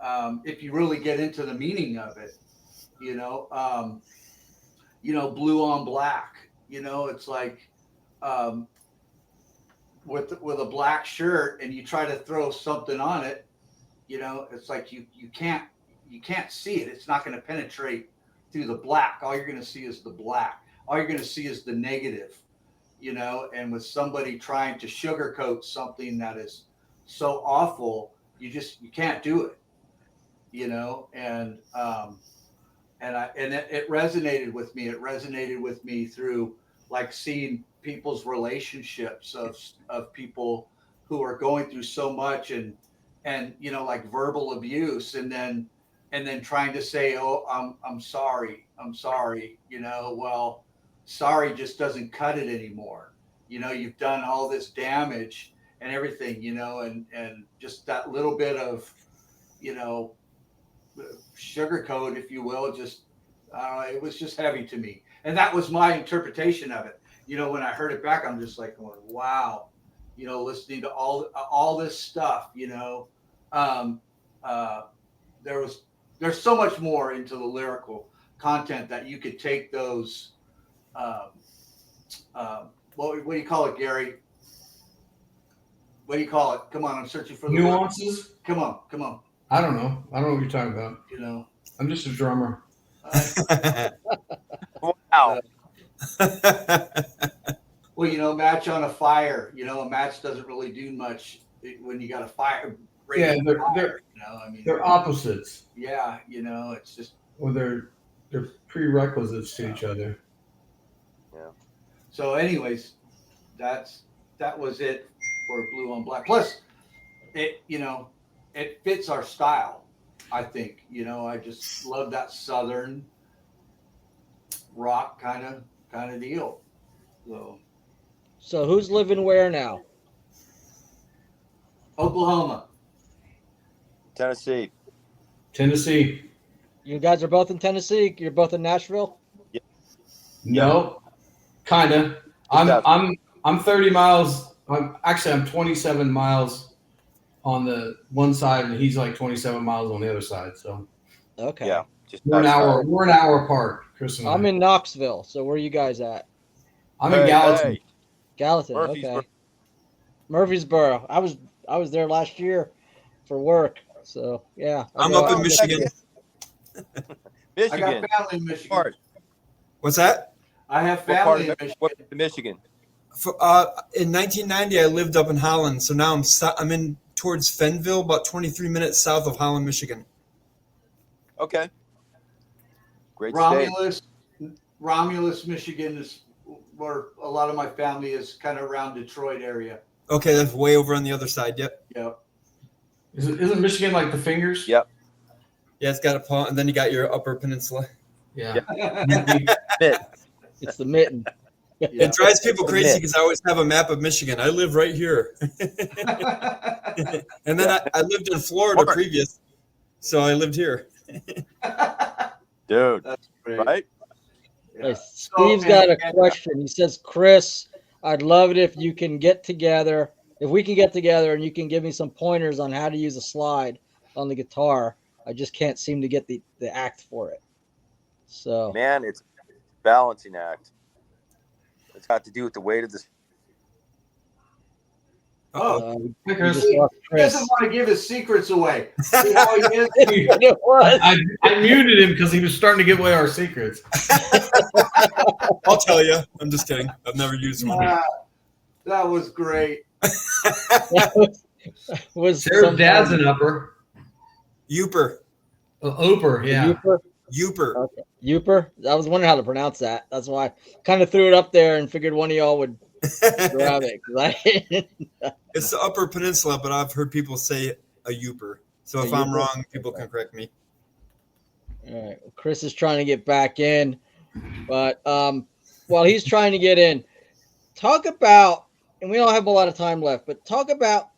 if you really get into the meaning of it, blue on black, it's like with a black shirt, and you try to throw something on it, it's like you can't see it. It's not going to penetrate through the black. All you're going to see is the black. All you're going to see is the negative. And with somebody trying to sugarcoat something that is so awful, you can't do it, and it resonated with me. It resonated with me through, like, seeing people's relationships of people who are going through so much and like verbal abuse, and then trying to say, oh, I'm sorry. Well, sorry just doesn't cut it anymore. You've done all this damage and everything, and just that little bit of, sugarcoat, if you will, just, it was just heavy to me. And that was my interpretation of it. When I heard it back, I'm just like going, wow, listening to all this stuff, there's so much more into the lyrical content that you could take those, what do you call it, Gary? What do you call it? Come on, I'm searching for the nuances. Word. Come on. I don't know what you're talking about. I'm just a drummer. Wow. Well, match on a fire. A match doesn't really do much when you got a fire. Yeah, they're opposites. Yeah, it's just. Well, they're prerequisites to each other. Yeah. So, anyways, that was it for Blue on Black. Plus, it fits our style. I think. I just love that Southern rock kind of deal. So who's living where now? Oklahoma. Tennessee. You guys are both in Tennessee. You're both in Nashville. No, kind of. I'm 30 miles. I'm 27 miles on the one side, and he's like 27 miles on the other side. So okay, yeah, we're an hour apart, Chris and I. I'm in Knoxville. So where are you guys at? I'm in Gallatin. Hey. Gallatin. Okay. Murfreesboro. I was there last year for work. So yeah, I'm up in Michigan. Michigan. I got family in Michigan. Part? What's that? I have family in Michigan. What Michigan? In 1990, I lived up in Holland. So now I'm in towards Fenville, about 23 minutes south of Holland, Michigan. Okay. Great Romulus, Michigan is where a lot of my family is, kind of around Detroit area. Okay, that's way over on the other side. Yep. Isn't Michigan like the fingers? Yep. Yeah, it's got a paw, and then you got your Upper Peninsula. Yeah. It's the mitten. It drives people crazy because I always have a map of Michigan. I live right here. And then I lived in Florida previous, so I lived here. Dude, That's great. right? Hey, Steve's got a question. He says, Chris, I'd love it if you can get together. If we can get together and you can give me some pointers on how to use a slide on the guitar. I just can't seem to get the act for it. So, man, it's a balancing act. It's got to do with the weight of the. He doesn't want to give his secrets away. You know, it was. I muted him because he was starting to give away our secrets. I'll tell you. I'm just kidding. I've never used one. That was great. was Sarah's dad's an upper. Youper. Oper, yeah. Youper. Okay. Youper. I was wondering how to pronounce that. That's why I kind of threw it up there and figured one of y'all would grab it. It's the Upper Peninsula, but I've heard people say a Youper. So if I'm wrong, people can correct me. All right. Well, Chris is trying to get back in, but while he's trying to get in, talk about, and we don't have a lot of time left, but talk about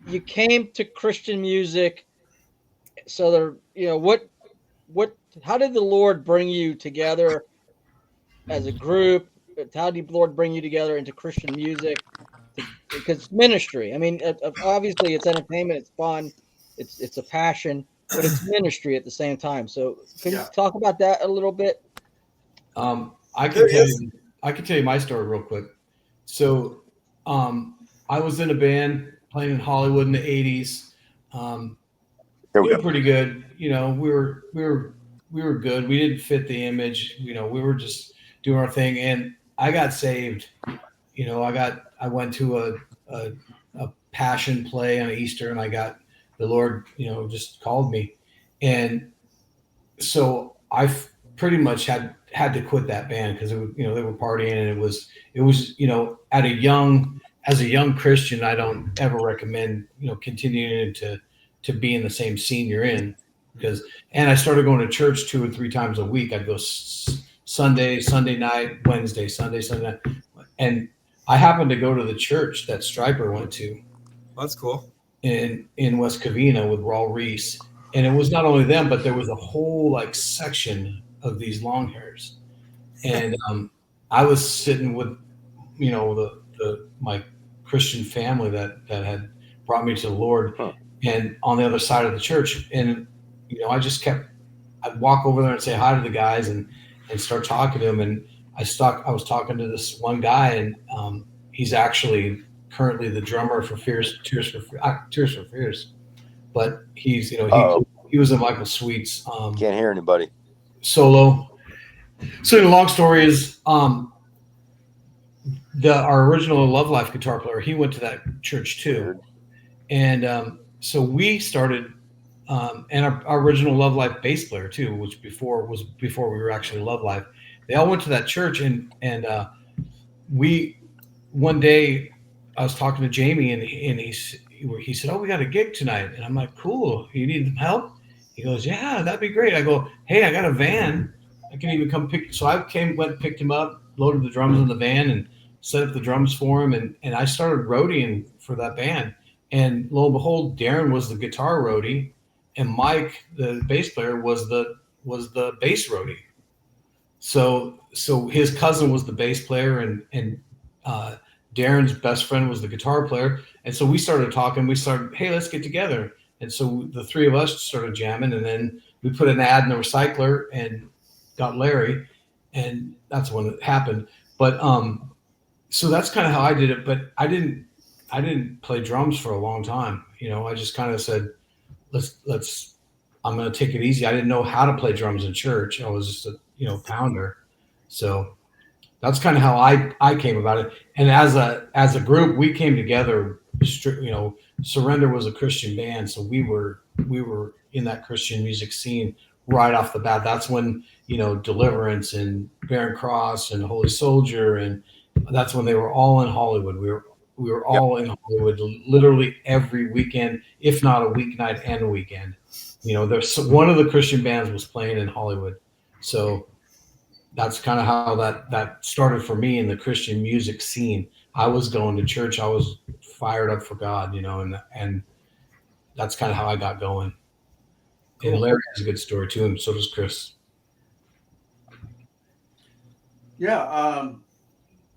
you came to Christian music. So there, you know, how did the Lord bring you together as a group? How did the Lord bring you together into Christian music? Because ministry, I mean, obviously it's entertainment, it's fun, it's a passion, but it's ministry at the same time. So can you talk about that a little bit? I can tell you my story real quick. So I was in a band playing in Hollywood in the 80s. Doing pretty good. You know, we were good. We didn't fit the image. You know, we were just doing our thing. And I got saved. You know, I went to a passion play on Easter, and the Lord, you know, just called me. And so I pretty much had to quit that band because, you know, they were partying, and it was, you know, as a young Christian, I don't ever recommend, you know, continuing to be in the same scene you're in, and I started going to church 2 or 3 times a week. I'd go Sunday night, Wednesday, Sunday night. And I happened to go to the church that Stryper went to. That's cool. In West Covina with Raul Reese. And it was not only them, but there was a whole like section of these long hairs. And I was sitting with, you know, my Christian family that had brought me to the Lord. And on the other side of the church, and you know, I'd walk over there and say hi to the guys and start talking to them. And I was talking to this one guy, and he's actually currently the drummer for Tears for Fears, but he's, you know, he was in Michael Sweet's Can't hear anybody solo. So the long story is, our original Love Life guitar player, he went to that church too, and so we started, and our original Love Life bass player too, which before we were actually Love Life. They all went to that church, and we, one day I was talking to Jamie, and he said, "Oh, we got a gig tonight," and I'm like, "Cool, you need some help?" He goes, "Yeah, that'd be great." I go, "Hey, I got a van. I can even come pick." So I went, picked him up, loaded the drums in the van, and set up the drums for him, and I started roadieing for that band. And lo and behold, Darren was the guitar roadie, and Mike, the bass player, was the bass roadie. So his cousin was the bass player, and Darren's best friend was the guitar player. And so we started talking. We started, hey, let's get together. And so the 3 of us started jamming, and then we put an ad in the recycler and got Larry, and that's when it happened. But so that's kind of how I did it. But I didn't play drums for a long time. You know, I just kind of said, I'm going to take it easy. I didn't know how to play drums in church. I was just a, you know, pounder. So that's kind of how I came about it. And as a group, we came together. You know, Surrender was a Christian band, so we were in that Christian music scene right off the bat. That's when, you know, Deliverance and Barren Cross and Holy Soldier, and that's when they were all in Hollywood. We were all in Hollywood literally every weekend, if not a weeknight and a weekend. You know, there's one of the Christian bands was playing in Hollywood. So that's kind of how that started for me in the Christian music scene. I was going to church. I was fired up for God, you know, and that's kind of how I got going. And Larry has a good story too, and so does Chris. Yeah.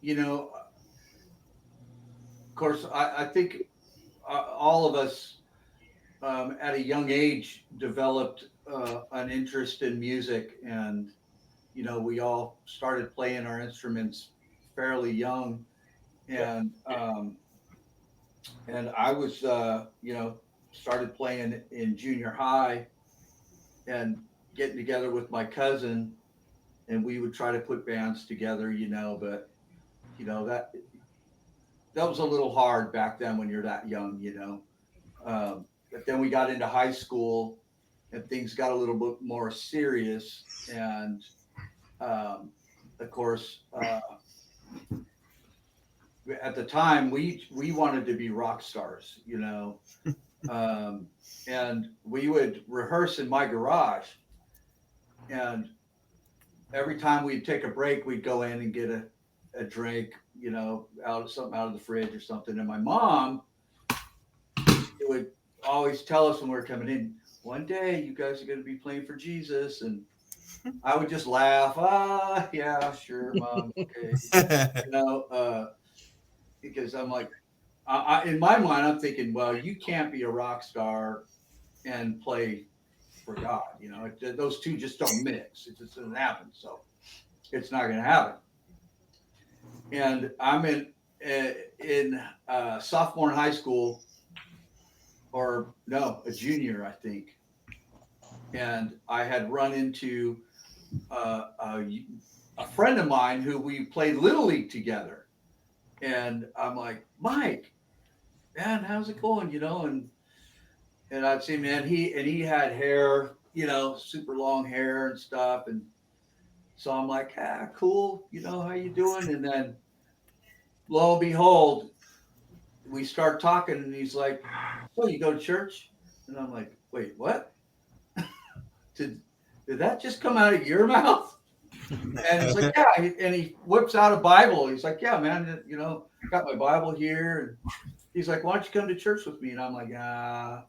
You know, of course, I think all of us at a young age developed an interest in music, and we all started playing our instruments fairly young, and I was started playing in junior high and getting together with my cousin, and we would try to put bands together, but that was a little hard back then when you're that young. But then we got into high school and things got a little bit more serious. And of course, at the time, we wanted to be rock stars, and we would rehearse in my garage. And every time we'd take a break, we'd go in and get a drink, something out of the fridge or something. And my mom, it would always tell us when we were coming in, one day you guys are going to be playing for Jesus. And I would just laugh. Yeah, sure, Mom. Okay. Because I'm like, in my mind, I'm thinking, well, you can't be a rock star and play for God. Those two just don't mix. It just doesn't happen. So it's not going to happen. And I'm in sophomore in high school, or no, a junior, I think. And I had run into a friend of mine who we played Little League together. And I'm like, Mike, man, how's it going? And I'd say, man, he had hair, super long hair and stuff. And so I'm like, cool. How you doing? And then lo and behold, we start talking and he's like, so you go to church? And I'm like, wait, what? Did that just come out of your mouth? And he's like, yeah. And he whips out a Bible. He's like, yeah, man, got my Bible here. And he's like, why don't you come to church with me? And I'm like, I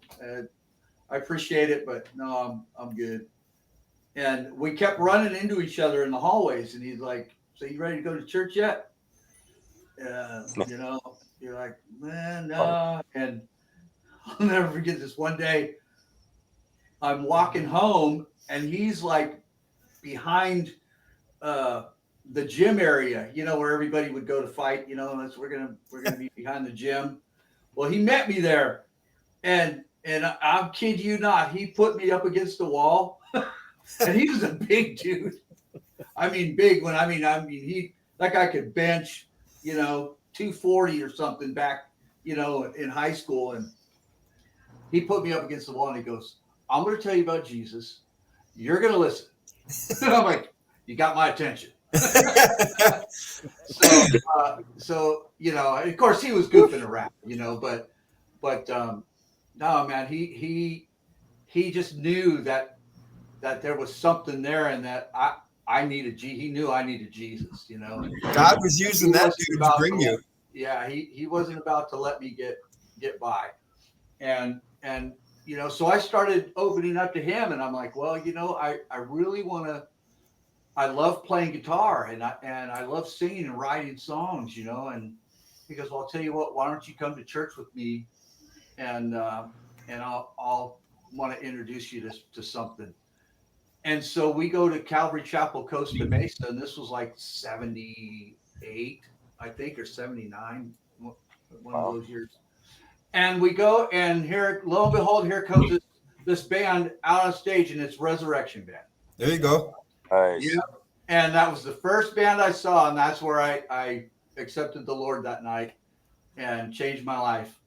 appreciate it, but no, I'm good. And we kept running into each other in the hallways. And he's like, so you ready to go to church yet? You're like, man, no. And I'll never forget this. One day I'm walking home and he's like behind the gym area, where everybody would go to fight, we're gonna be behind the gym. Well, he met me there, and I'm kid you not, he put me up against the wall, and he was a big dude. I mean, big when I mean he, that guy could bench, 240 or something back, in high school, and he put me up against the wall and he goes, I'm going to tell you about Jesus. You're going to listen. And I'm like, you got my attention. So of course he was goofing around, but no, man, he just knew that there was something there, and that I needed he knew I needed Jesus, God was using that dude to bring you. Yeah, he wasn't about to let me get by, and so I started opening up to him, and I'm like, well, I really want to. I love playing guitar, and I love singing and writing songs, And he goes, well, I'll tell you what. Why don't you come to church with me, and I'll want to introduce you to something. And so we go to Calvary Chapel, Costa Mesa, and this was like 78, I think, or 79, one of those years. And we go, and here, lo and behold, here comes this band out on stage, and it's Resurrection Band. There you go. Nice. Yeah. And that was the first band I saw, and that's where I accepted the Lord that night and changed my life.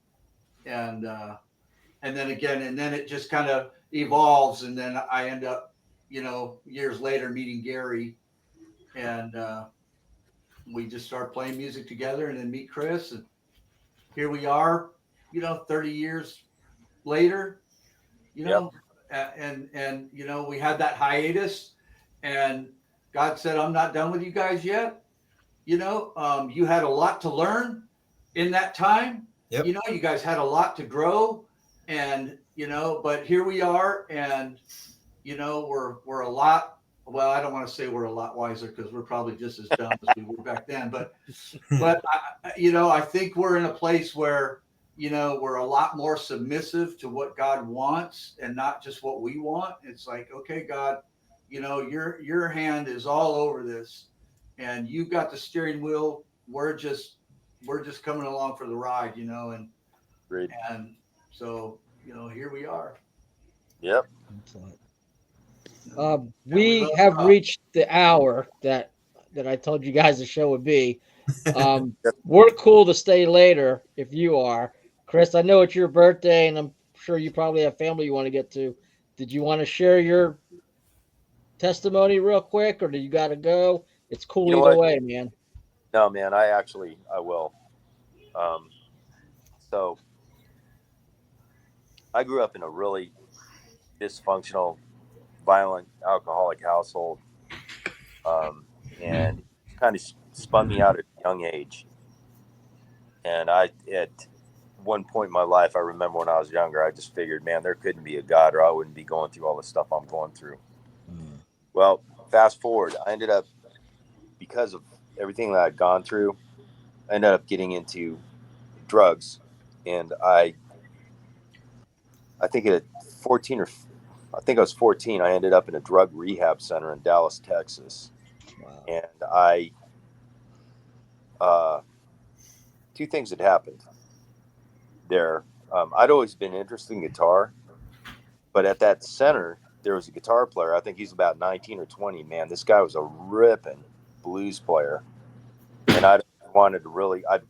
And then again, and then it just kind of evolves, and then I end up, years later meeting Gary, and we just start playing music together, and then meet Chris, and here we are, 30 years later, and we had that hiatus, and God said, I'm not done with you guys yet. You had a lot to learn in that time. Yep. You guys had a lot to grow, and but here we are, and we're a lot. Well, I don't want to say we're a lot wiser because we're probably just as dumb as we were back then. But I think we're in a place where we're a lot more submissive to what God wants and not just what we want. It's like, okay, God, your hand is all over this, and you've got the steering wheel. We're just coming along for the ride, Great. and so here we are. Yep. Excellent. And we We love have God. reached the hour that I told you guys the show would be. Yep. We're cool to stay later if you are. Chris, I know it's your birthday, and I'm sure you probably have family you want to get to. Did you want to share your testimony real quick, or do you got to go? It's cool You know either what? way, man. No, man, I will. Um, so I grew up in a really dysfunctional, violent, alcoholic household, and it kind of spun me out at a young age. And at one point in my life, I remember when I was younger, I just figured, man, there couldn't be a God, or I wouldn't be going through all the stuff I'm going through. Well, fast forward, I ended up, because of everything that I'd gone through, I ended up getting into drugs, and I think at 14 or I think I was 14, I ended up in a drug rehab center in Dallas, Texas. Wow. And two things had happened there. I'd always been interested in guitar, but at that center, there was a guitar player. I think he's about 19 or 20. Man, this guy was a ripping blues player. And I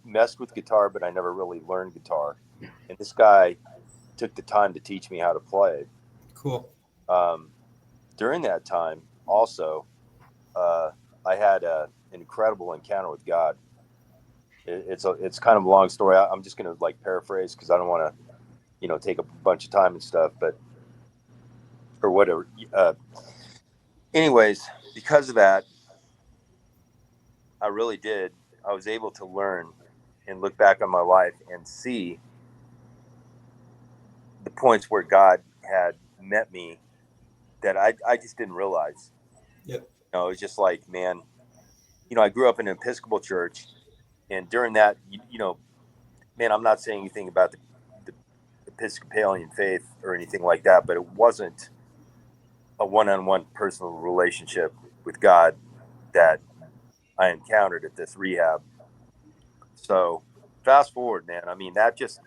messed with guitar, but I never really learned guitar. And this guy took the time to teach me how to play. Cool. During that time, also, I had an incredible encounter with God. It's kind of a long story. I'm just going to like paraphrase because I don't want to, take a bunch of time and stuff, but or whatever. Anyways, because of that, I really did. I was able to learn and look back on my life and see the points where God had met me that I just didn't realize. Yep. It was just like, man, I grew up in an Episcopal church, and during that, man, I'm not saying anything about the Episcopalian faith or anything like that, but it wasn't a one-on-one personal relationship with God that I encountered at this rehab. So fast forward, man. I mean, that just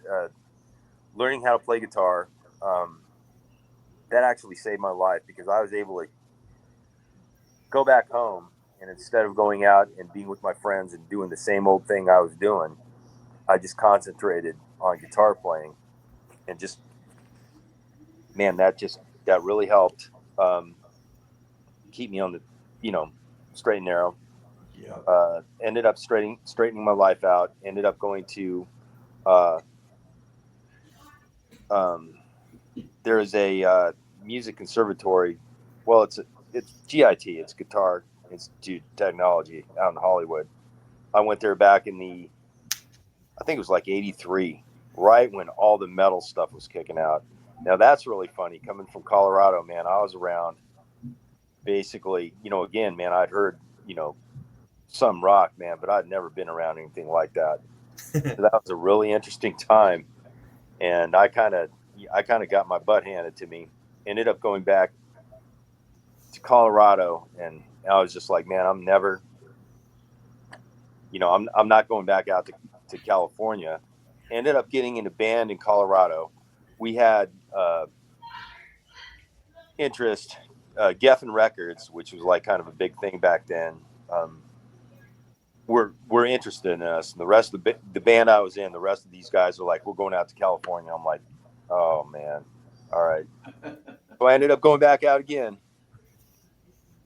learning how to play guitar, that actually saved my life because I was able to go back home, and instead of going out and being with my friends and doing the same old thing I was doing, I just concentrated on guitar playing, and just, man, that really helped keep me on the, straight and narrow. Yeah. Ended up straightening my life out. Ended up going to uh, um, there is a music conservatory. Well, it's GIT. It's Guitar Institute of Technology out in Hollywood. I went there back I think it was like '83, right when all the metal stuff was kicking out. Now that's really funny. Coming from Colorado, man, I was around basically, again, man, I'd heard, some rock, man, but I'd never been around anything like that. So that was a really interesting time, and I kind of got my butt handed to me. Ended up going back to Colorado, and I was just like, man, I'm never, I'm not going back out to California. Ended up getting in a band in Colorado. We had interest, Geffen Records, which was like kind of a big thing back then. We're interested in us, and the rest of the band I was in, the rest of these guys are like, we're going out to California. I'm like, oh man, all right. So I ended up going back out again,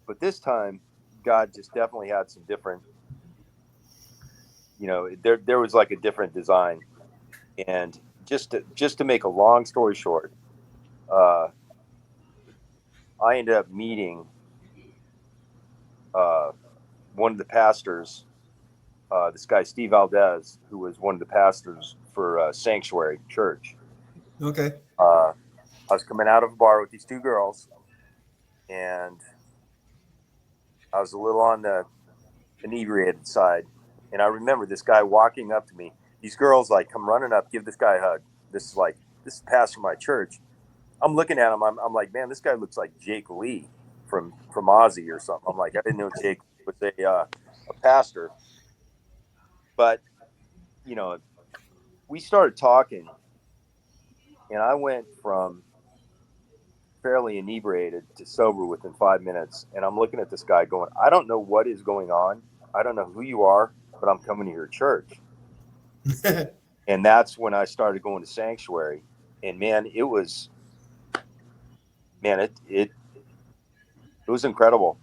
but this time God just definitely had some different, there was like a different design. And just to make a long story short, uh, I ended up meeting uh, one of the pastors, this guy Steve Valdez, who was one of the pastors for Sanctuary Church. Okay. Uh, I was coming out of a bar with these two girls, and I was a little on the inebriated side. And I remember this guy walking up to me. These girls like come running up, give this guy a hug. This is the pastor of my church. I'm looking at him. I'm like, man, this guy looks like Jake Lee from Ozzy or something. I'm like, I didn't know Jake was a pastor. But we started talking, and I went from fairly inebriated to sober within 5 minutes. And I'm looking at this guy going, I don't know what is going on. I don't know who you are, but I'm coming to your church. And that's when I started going to Sanctuary. And man, it was incredible.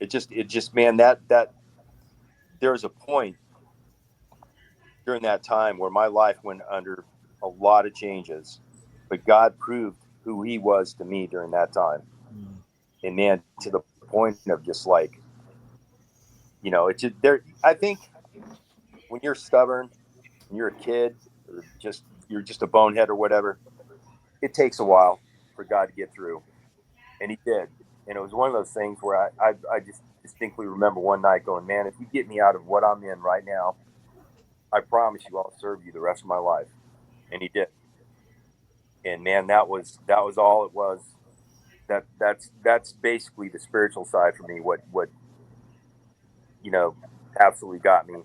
It just man, that there was a point during that time where my life went under a lot of changes, but God proved who he was to me during that time. And man, to the point of just like, it's just there. I think when you're stubborn and you're a kid, or you're just a bonehead or whatever, it takes a while for God to get through. And he did. And it was one of those things where I just distinctly remember one night going, man, if you get me out of what I'm in right now, I promise you I'll serve you the rest of my life. And he did. And man, that was all it was. That's basically the spiritual side for me, what absolutely got me.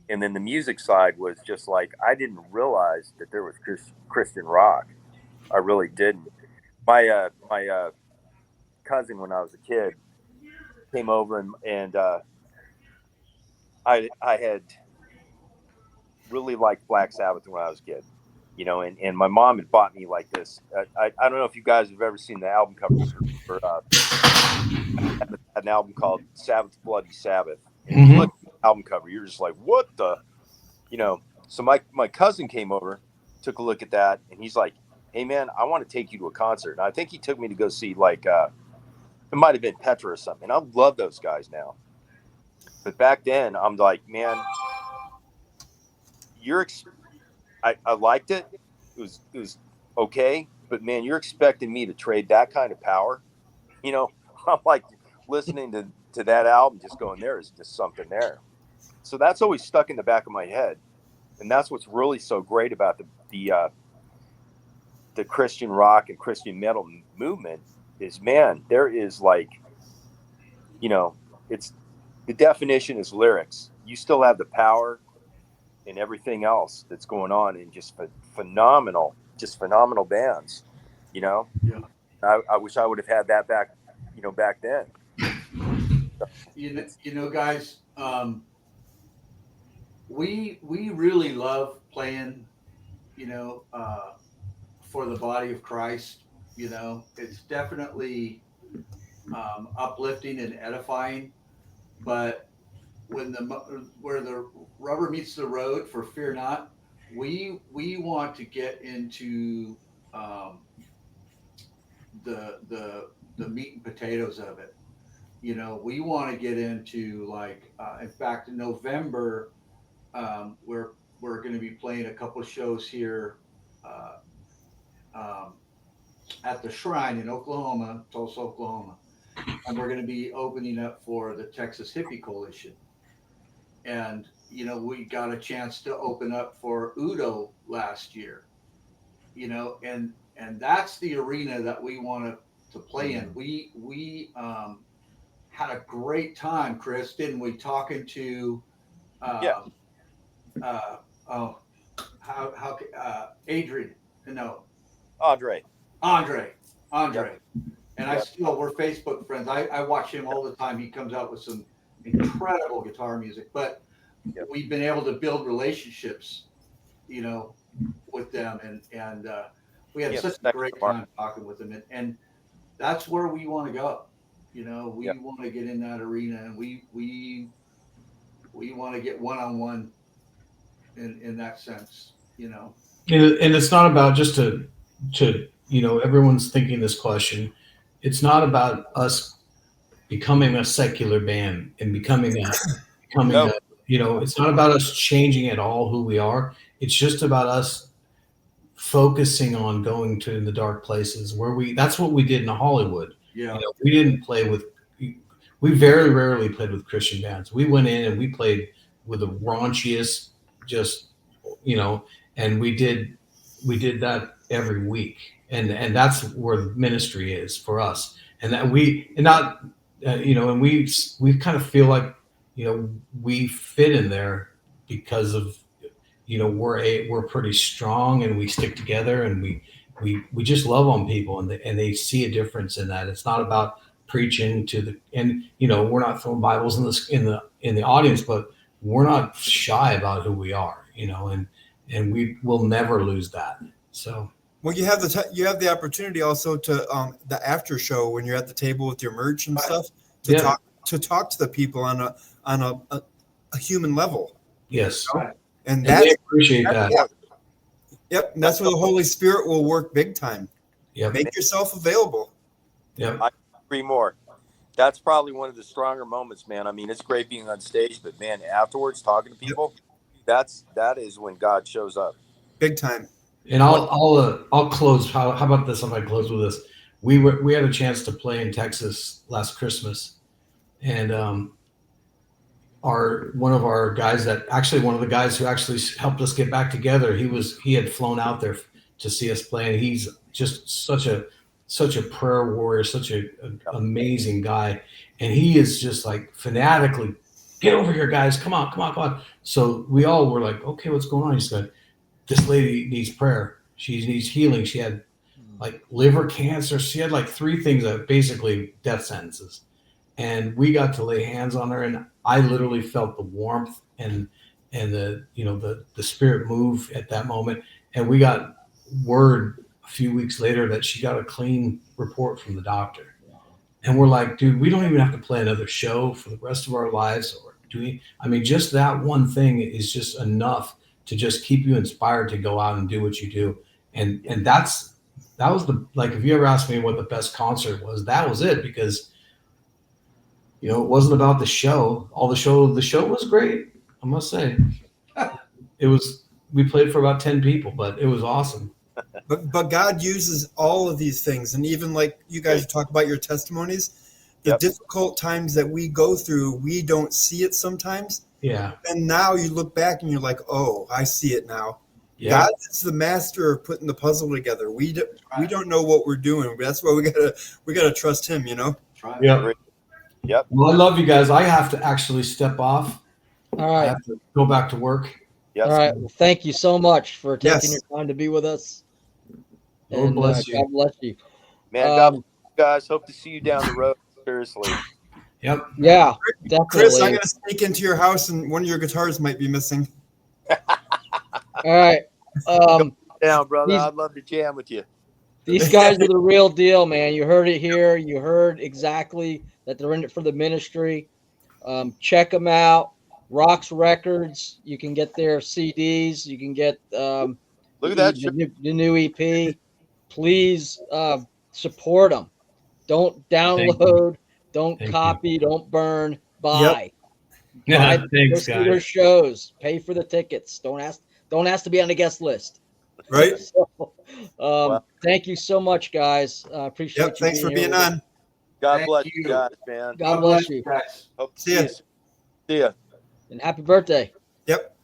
And then the music side was just like, I didn't realize that there was Christian rock. I really didn't. My cousin, when I was a kid, came over and I had really liked Black Sabbath when I was a kid, and my mom had bought me like this. I don't know if you guys have ever seen the album cover for an album called Sabbath Bloody Sabbath. And if you look at the album cover, you're just like, what the, So my cousin came over, took a look at that, and he's like, hey man, I want to take you to a concert. And I think he took me to go see it might have been Petra or something. And I love those guys now. But back then, I'm like, man, I liked it. It was okay. But man, you're expecting me to trade that kind of power. I'm like listening to that album, just going, there is just something there. So that's always stuck in the back of my head. And that's what's really so great about the Christian rock and Christian metal movement is, man, there is it's the definition is lyrics. You still have the power and everything else that's going on in just phenomenal bands, Yeah. I wish I would have had that back then. Guys, we really love playing, for the body of Christ. It's definitely uplifting and edifying, but where the rubber meets the road for Fear Not, we want to get into the meat and potatoes of it. We want to get into in fact, in November, we're going to be playing a couple shows here at the Shrine in Oklahoma, Tulsa, Oklahoma, and we're going to be opening up for the Texas Hippie Coalition. And we got a chance to open up for Udo last year. And that's the arena that we want to play in. We had a great time, Chris, didn't we? Talking to Adrian, Andre. Yep. And we're Facebook friends. I watch him all the time. He comes out with some incredible guitar music, but we've been able to build relationships, with them, and we had such a great time talking with them, and that's where we want to go. We want to get in that arena, and we want to get one-on-one in that sense, And it's not about just to everyone's thinking this question. It's not about us becoming a secular band and becoming it's not about us changing at all who we are. It's just about us focusing on going to the dark places that's what we did in Hollywood. Yeah. You know, we didn't play with, we very rarely played with Christian bands. We went in and we played with the raunchiest, just, you know, and we did that every week. And that's where the ministry is for us. And that and we kind of feel like, you know, we fit in there because of, you know, we're pretty strong and we stick together and we just love on people and they see a difference in that. It's not about preaching and you know, we're not throwing Bibles in the audience, but we're not shy about who we are, you know, and we will never lose that. So. Well, you have the opportunity also to the after show when you're at the table with your merch and stuff to talk to the people on a human level. Yes. And they appreciate that. Yep. And that's where the Holy Spirit will work big time. Yep. Make yourself available. Yep. I agree more. That's probably one of the stronger moments, man. I mean, it's great being on stage, but man, afterwards talking to people, that is when God shows up. Big time. And I'll close. How about this? If I close with this, we had a chance to play in Texas last Christmas, and one of the guys who actually helped us get back together. He had flown out there to see us play, and he's just such a prayer warrior, such an amazing guy, and he is just like fanatically, get over here, guys, come on. So we all were like, okay, what's going on? He said, this lady needs prayer. She needs healing. She had like liver cancer. She had like 3 things that basically death sentences. And we got to lay hands on her, and I literally felt the warmth and the, you know, the spirit move at that moment. And we got word a few weeks later that she got a clean report from the doctor. And we're like, dude, we don't even have to play another show for the rest of our lives. Or do we? I mean, just that one thing is just enough to just keep you inspired to go out and do what you do. And that was if you ever asked me what the best concert was, that was it, because, you know, it wasn't about the show. The show was great, I must say. We played for about 10 people, but it was awesome. But God uses all of these things. And even like you guys talk about your testimonies, the difficult times that we go through, we don't see it sometimes. Yeah. And now you look back and you're like, oh, I see it now. Yeah. God is the master of putting the puzzle together. We don't know what we're doing. That's why we gotta trust him, you know? Yeah. Yep. Well, I love you guys. I have to actually step off. All right. I have to go back to work. Yes. All right. Well, thank you so much for taking your time to be with us. Lord bless you. God bless you. Man, God bless you guys. Hope to see you down the road. Seriously. Yep. Yeah, definitely. Chris, I'm going to sneak into your house and one of your guitars might be missing. All right. Down, brother. I'd love to jam with you. These guys are the real deal, man. You heard it here. You heard exactly that they're in it for the ministry. Check them out. Rocks Records. You can get their CDs. You can get look at that the new EP. Please support them. Don't download. Don't copy. Don't burn. Buy. Yeah, thanks, guys. Go see their shows. Pay for the tickets. Don't ask to be on the guest list. Right. So, thank you so much, guys. Appreciate you. Thanks for being on. God bless you guys, man. God bless you. Hope to see you. See ya. And happy birthday. Yep.